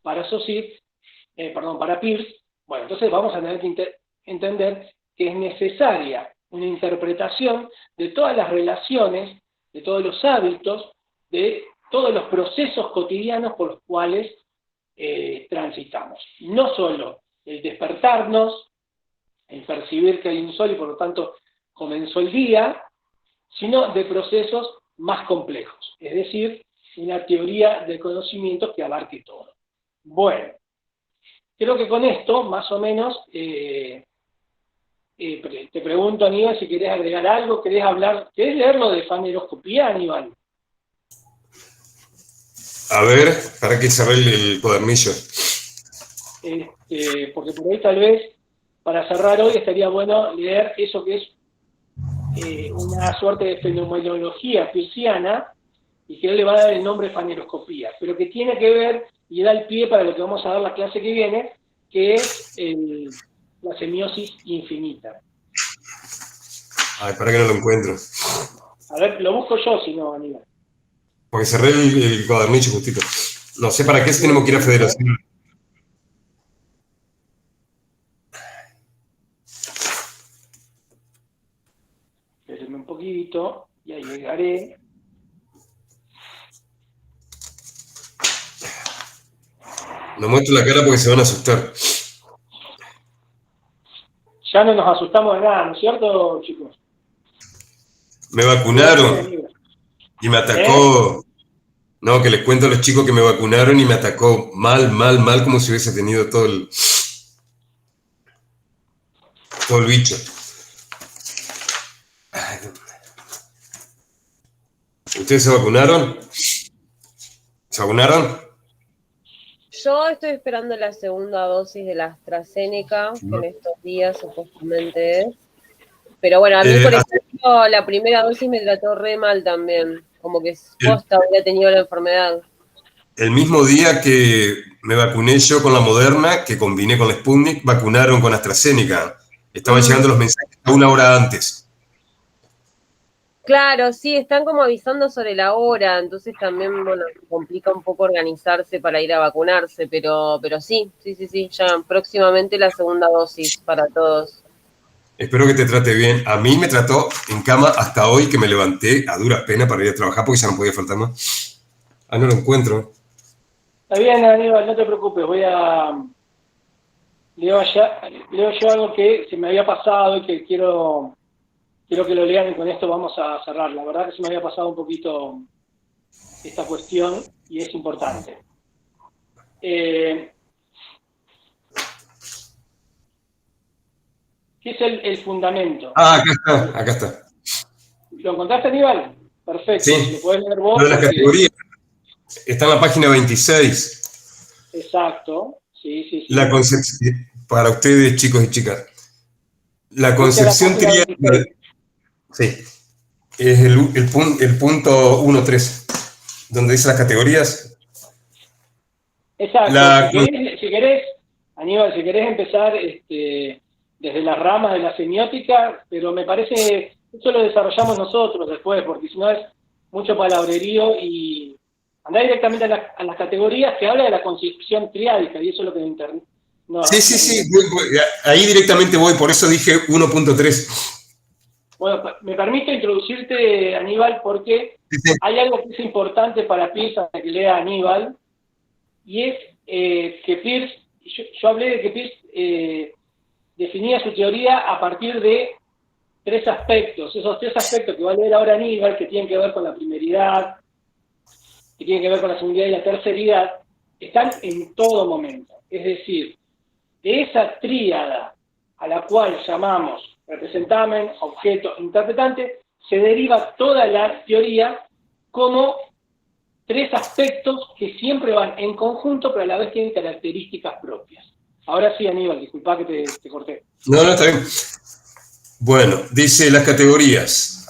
[SPEAKER 1] Saussure, para Peirce, bueno, entonces vamos a tener que entender que es necesaria una interpretación de todas las relaciones, de todos los hábitos, de todos los procesos cotidianos por los cuales transitamos. No solo el despertarnos, el percibir que hay un sol y por lo tanto comenzó el día, sino de procesos más complejos, es decir, una teoría del conocimiento que abarque todo. Bueno, creo que con esto, más o menos, te pregunto, Aníbal, si querés agregar algo, querés leer lo de faneroscopía, Aníbal.
[SPEAKER 3] A ver, para que cerré el cuadernillo.
[SPEAKER 1] Porque por ahí tal vez, para cerrar hoy, estaría bueno leer eso que es una suerte de fenomenología peirciana, y que él le va a dar el nombre de faneroscopía, pero que tiene que ver y da el pie para lo que vamos a dar la clase que viene, que es la semiosis infinita.
[SPEAKER 3] Ay, para que no lo encuentro.
[SPEAKER 1] A ver, lo busco yo, si no, Aníbal.
[SPEAKER 3] Porque cerré el cuadernillo justito. No sé para qué si tenemos que ir a Federación.
[SPEAKER 1] Espérenme un poquito, y ahí llegaré.
[SPEAKER 3] No muestro la cara porque se van a asustar.
[SPEAKER 1] Ya no nos asustamos de nada, ¿no es cierto, chicos?
[SPEAKER 3] Me vacunaron y me atacó. No, que les cuento a los chicos que me vacunaron y me atacó mal, como si hubiese tenido todo el bicho. ¿Ustedes se vacunaron? ¿Se vacunaron?
[SPEAKER 4] Yo estoy esperando la segunda dosis de la AstraZeneca, que en estos días supuestamente es. Pero bueno, a mí, por ejemplo, la primera dosis me trató re mal también. Como que posta había tenido la enfermedad.
[SPEAKER 3] El mismo día que me vacuné yo con la Moderna, que combiné con la Sputnik, vacunaron con AstraZeneca. Estaban llegando los mensajes a 1 hora antes.
[SPEAKER 4] Claro, sí, están como avisando sobre la hora, entonces también, bueno, complica un poco organizarse para ir a vacunarse, pero sí, ya próximamente la segunda dosis para todos.
[SPEAKER 3] Espero que te trate bien. A mí me trató en cama hasta hoy, que me levanté a duras penas para ir a trabajar porque ya no podía faltar más. No lo encuentro.
[SPEAKER 1] Está bien, Aníbal, no te preocupes, leo yo algo que se me había pasado y que quiero que lo lean, y con esto vamos a cerrar. La verdad que se me había pasado un poquito esta cuestión y es importante. ¿Qué es el fundamento?
[SPEAKER 3] Acá está.
[SPEAKER 1] ¿Lo encontraste, Aníbal? Perfecto.
[SPEAKER 3] Sí.
[SPEAKER 1] ¿Lo podés leer vos?
[SPEAKER 3] Lo de las categorías. Está en la página 26.
[SPEAKER 1] Exacto. Sí.
[SPEAKER 3] La concepción, para ustedes, chicos y chicas. La concepción triádica. Sí. Es el punto 1.3, donde dice las categorías.
[SPEAKER 1] Exacto. Si querés, Aníbal, empezar desde las ramas de la semiótica, pero me parece, eso lo desarrollamos nosotros después, porque si no es mucho palabrerío, y andar directamente a las categorías, que habla de la concepción triádica, y eso es lo que me interesa.
[SPEAKER 3] Sí, ahí directamente voy, por eso dije 1.3.
[SPEAKER 1] Bueno, me permite introducirte, Aníbal, porque hay algo que es importante para Peirce, para que lea Aníbal, y es que Peirce, yo hablé de que Peirce definía su teoría a partir de 3 aspectos. Esos 3 aspectos que va a leer ahora Aníbal, que tienen que ver con la primeridad, que tienen que ver con la segundidad y la terceridad, están en todo momento. Es decir, de esa tríada a la cual llamamos representamen, objeto, interpretante, se deriva toda la teoría como 3 aspectos que siempre van en conjunto, pero a la vez tienen características propias. Ahora sí, Aníbal, disculpa que te corté.
[SPEAKER 3] No, está bien. Bueno, dice las categorías.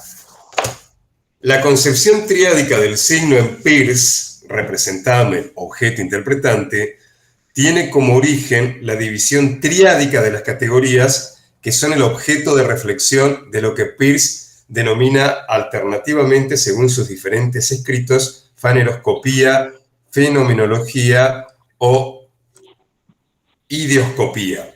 [SPEAKER 3] La concepción triádica del signo en Peirce, representamen, objeto, interpretante, tiene como origen la división triádica de las categorías, que son el objeto de reflexión de lo que Peirce denomina alternativamente, según sus diferentes escritos, faneroscopía, fenomenología o ideoscopía.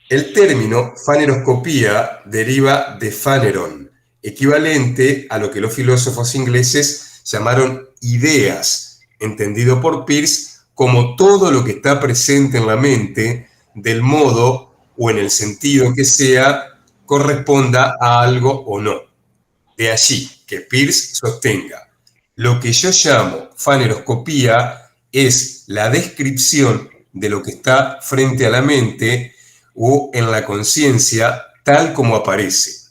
[SPEAKER 3] El término faneroscopía deriva de faneron, equivalente a lo que los filósofos ingleses llamaron ideas, entendido por Peirce como todo lo que está presente en la mente, del modo o en el sentido que sea, corresponda a algo o no. De allí que Peirce sostenga: lo que yo llamo faneroscopía es la descripción de lo que está frente a la mente o en la conciencia tal como aparece.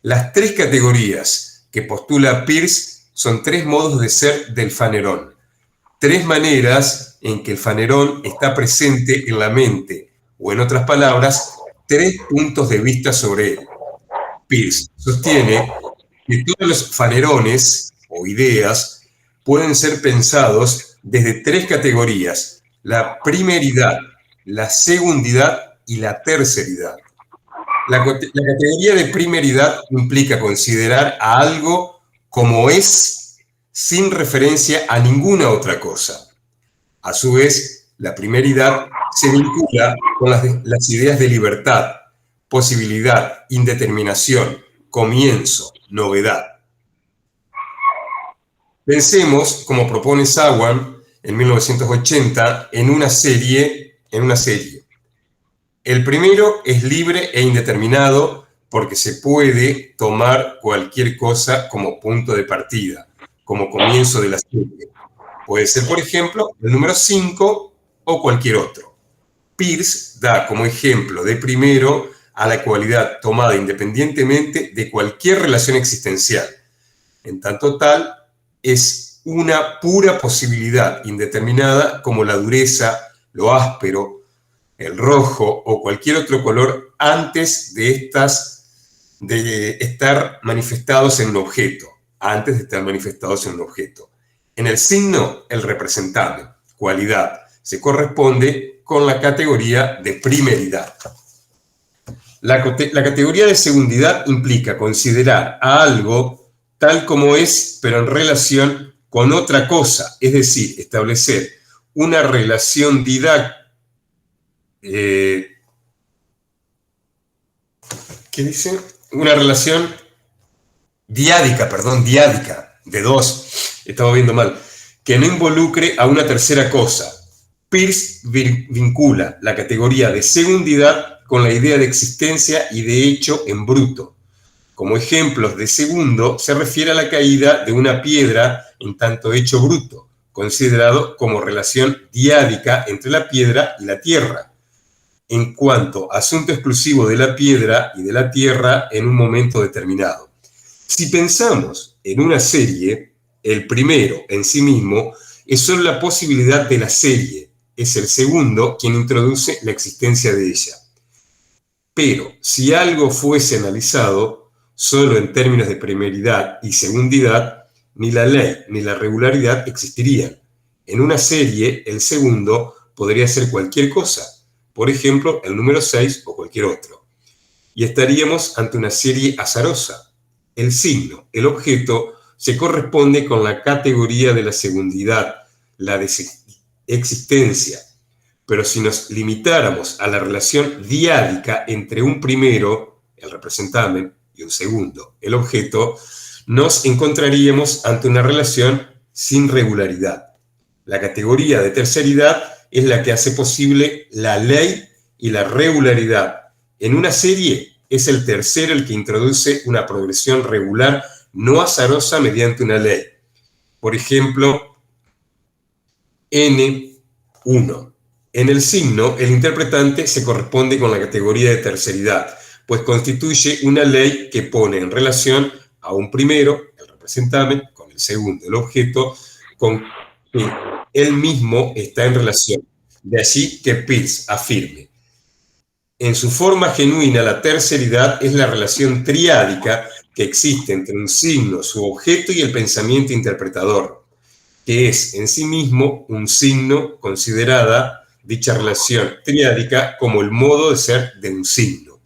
[SPEAKER 3] Las 3 categorías que postula Peirce son 3 modos de ser del fanerón, 3 maneras en que el fanerón está presente en la mente, o en otras palabras, 3 puntos de vista sobre él. Peirce sostiene que todos los fanerones o ideas pueden ser pensados desde 3 categorías: la primeridad, la segundidad y la terceridad. La categoría de primeridad implica considerar a algo como es, sin referencia a ninguna otra cosa. A su vez, la primeridad se vincula con las ideas de libertad, posibilidad, indeterminación, comienzo, novedad. Pensemos, como propone Sawan en 1980, en una serie. El primero es libre e indeterminado, porque se puede tomar cualquier cosa como punto de partida, como comienzo de la serie. Puede ser, por ejemplo, el número 5 o cualquier otro. Peirce da como ejemplo de primero a la cualidad tomada independientemente de cualquier relación existencial. En tanto tal, es una pura posibilidad indeterminada como la dureza, lo áspero, el rojo o cualquier otro color antes de estar manifestados en un objeto, En el signo, el representable, cualidad, se corresponde con la categoría de primeridad. La categoría de segundidad implica considerar a algo tal como es, pero en relación con otra cosa, es decir, establecer una relación Una relación diádica, de dos, estaba viendo mal, que no involucre a una tercera cosa. Peirce vincula la categoría de segundidad con la idea de existencia y de hecho en bruto. Como ejemplos de segundo, se refiere a la caída de una piedra en tanto hecho bruto, considerado como relación diádica entre la piedra y la tierra, en cuanto asunto exclusivo de la piedra y de la tierra en un momento determinado. Si pensamos en una serie, el primero en sí mismo es solo la posibilidad de la serie, es el segundo quien introduce la existencia de ella. Pero si algo fuese analizado solo en términos de primeridad y segundidad, ni la ley ni la regularidad existirían. En una serie, el segundo podría ser cualquier cosa, por ejemplo, el número 6 o cualquier otro. Y estaríamos ante una serie azarosa. El signo, el objeto, se corresponde con la categoría de la segundidad, la de existencia. Pero si nos limitáramos a la relación diádica entre un primero, el representante, y un segundo, el objeto, nos encontraríamos ante una relación sin regularidad. La categoría de terceridad es la que hace posible la ley y la regularidad. En una serie es el tercero el que introduce una progresión regular no azarosa mediante una ley. Por ejemplo, N1. En el signo, el interpretante se corresponde con la categoría de terceridad, pues constituye una ley que pone en relación a un primero, el representante, con el segundo, el objeto, con que él mismo está en relación. De allí que Peirce afirme: en su forma genuina, la terceridad es la relación triádica que existe entre un signo, su objeto y el pensamiento interpretador, que es en sí mismo un signo, considerada dicha relación triádica como el modo de ser de un signo.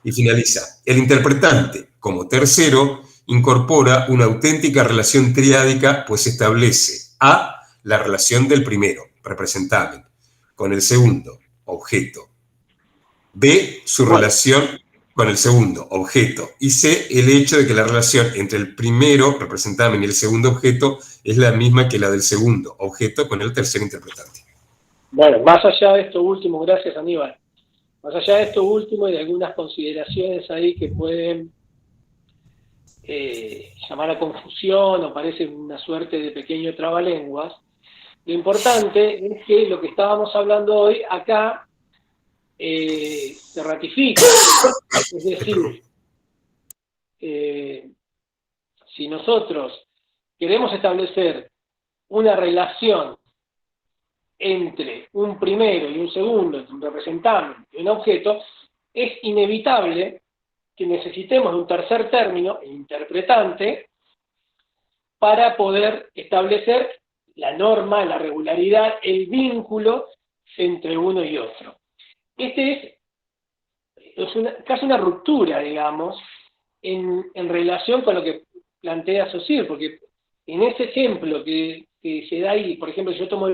[SPEAKER 3] Y finaliza: el interpretante, como tercero, incorpora una auténtica relación triádica, pues establece A, la relación del primero, representante, con el segundo, objeto; B, su relación con el segundo, objeto; y C, el hecho de que la relación entre el primero, representante, y el segundo objeto es la misma que la del segundo, objeto, con el tercer interpretante.
[SPEAKER 1] Bueno, más allá de esto último, gracias Aníbal, más allá de esto último y de algunas consideraciones ahí que pueden llamar a confusión o parece una suerte de pequeño trabalenguas, lo importante es que lo que estábamos hablando hoy acá se ratifica. Es decir, si nosotros queremos establecer una relación entre un primero y un segundo, entre un representante y un objeto, es inevitable que necesitemos de un tercer término, el interpretante, para poder establecer la norma, la regularidad, el vínculo entre uno y otro. Este es casi una ruptura, digamos, en relación con lo que plantea Saussure, porque en ese ejemplo que se da ahí, por ejemplo, yo tomo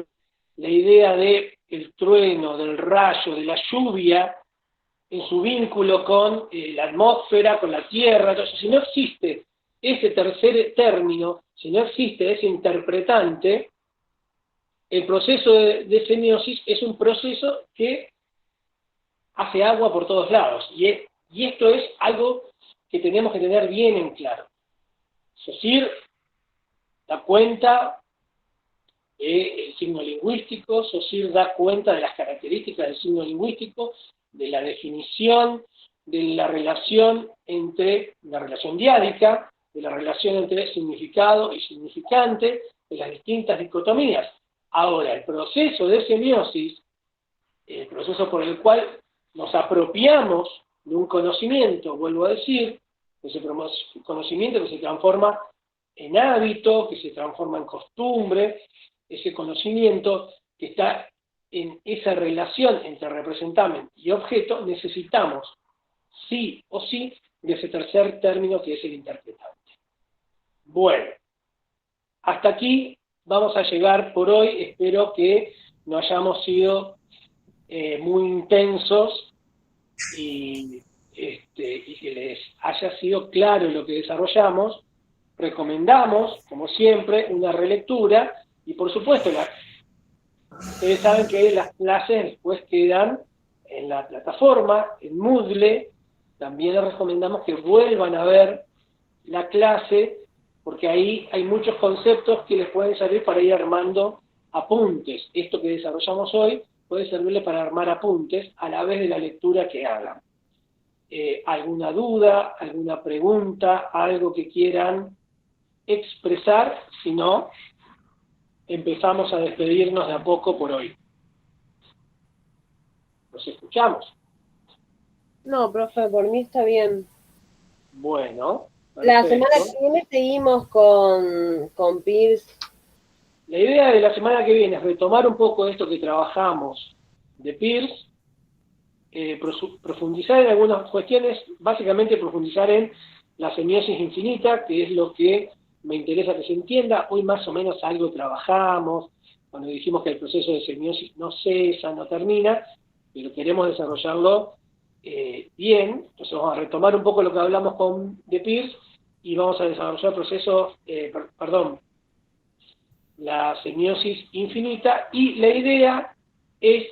[SPEAKER 1] la idea de el trueno, del rayo, de la lluvia, en su vínculo con la atmósfera, con la tierra. Entonces, si no existe ese tercer término, si no existe ese interpretante, el proceso de semiosis es un proceso que hace agua por todos lados, y es Y esto es algo que tenemos que tener bien en claro. Saussure da cuenta del signo lingüístico, Saussure da cuenta de las características del signo lingüístico, de la definición, de la relación entre la relación diádica, de la relación entre significado y significante, de las distintas dicotomías. Ahora, el proceso de semiosis, el proceso por el cual nos apropiamos de un conocimiento, vuelvo a decir, ese conocimiento que se transforma en hábito, que se transforma en costumbre, ese conocimiento que está en esa relación entre representante y objeto, necesitamos sí o sí de ese tercer término que es el interpretante. Bueno, hasta aquí vamos a llegar por hoy. Espero que no hayamos sido muy intensos y que les haya sido claro lo que desarrollamos. Recomendamos, como siempre, una relectura y por supuesto, ustedes saben que las clases después quedan en la plataforma, en Moodle. También les recomendamos que vuelvan a ver la clase, porque ahí hay muchos conceptos que les pueden servir para ir armando apuntes. Esto que desarrollamos hoy puede servirles para armar apuntes a la vez de la lectura que hagan. ¿Alguna duda, alguna pregunta, algo que quieran expresar? Si no, empezamos a despedirnos de a poco por hoy. ¿Nos escuchamos?
[SPEAKER 4] No, profe, por mí está bien.
[SPEAKER 1] Bueno.
[SPEAKER 4] La semana que viene seguimos con Peirce.
[SPEAKER 1] La idea de la semana que viene es retomar un poco esto que trabajamos de Peirce, profundizar en algunas cuestiones, básicamente profundizar en la semiosis infinita, que es lo que me interesa que se entienda. Hoy más o menos algo trabajamos, cuando dijimos que el proceso de semiosis no cesa, no termina, pero queremos desarrollarlo bien. Entonces vamos a retomar un poco lo que hablamos de Peirce y vamos a desarrollar el proceso, la semiosis infinita, y la idea es,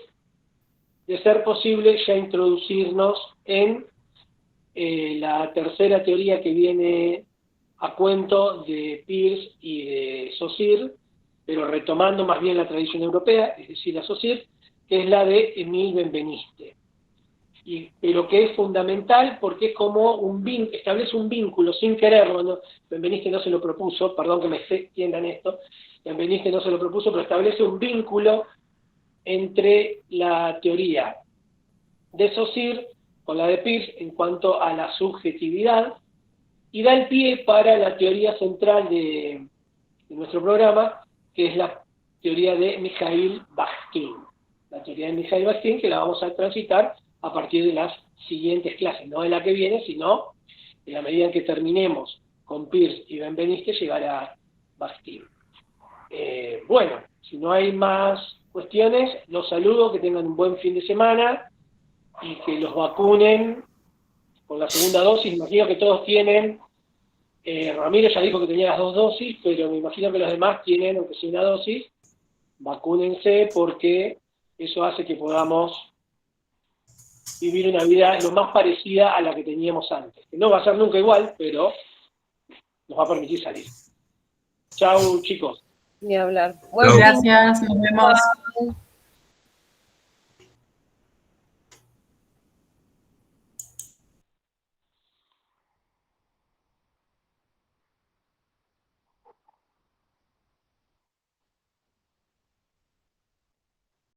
[SPEAKER 1] de ser posible, ya introducirnos en la tercera teoría que viene a cuento de Peirce y de Saussure, pero retomando más bien la tradición europea, es decir, la Saussure, que es la de Émile Benveniste. Pero que es fundamental porque es como establece un vínculo sin quererlo, ¿no? Benveniste no se lo propuso, perdón que me extiendan esto, Benveniste no se lo propuso, pero establece un vínculo entre la teoría de Saussure con la de Peirce en cuanto a la subjetividad, y da el pie para la teoría central de nuestro programa, que es la teoría de Mikhail Bakhtin. La teoría de Mikhail Bakhtin, que la vamos a transitar a partir de las siguientes clases, no de la que viene, sino en la medida en que terminemos con Peirce y Benveniste, llegará Bakhtin. Bueno, si no hay más cuestiones, los saludo, que tengan un buen fin de semana y que los vacunen con la segunda dosis. Imagino que todos tienen, Ramiro ya dijo que tenía las 2 dosis, pero me imagino que los demás tienen, aunque sea una dosis. Vacúnense, porque eso hace que podamos vivir una vida lo más parecida a la que teníamos antes. Que no va a ser nunca igual, pero nos va a permitir salir. Chau, chicos.
[SPEAKER 4] Ni hablar.
[SPEAKER 5] Bueno, gracias, nos vemos.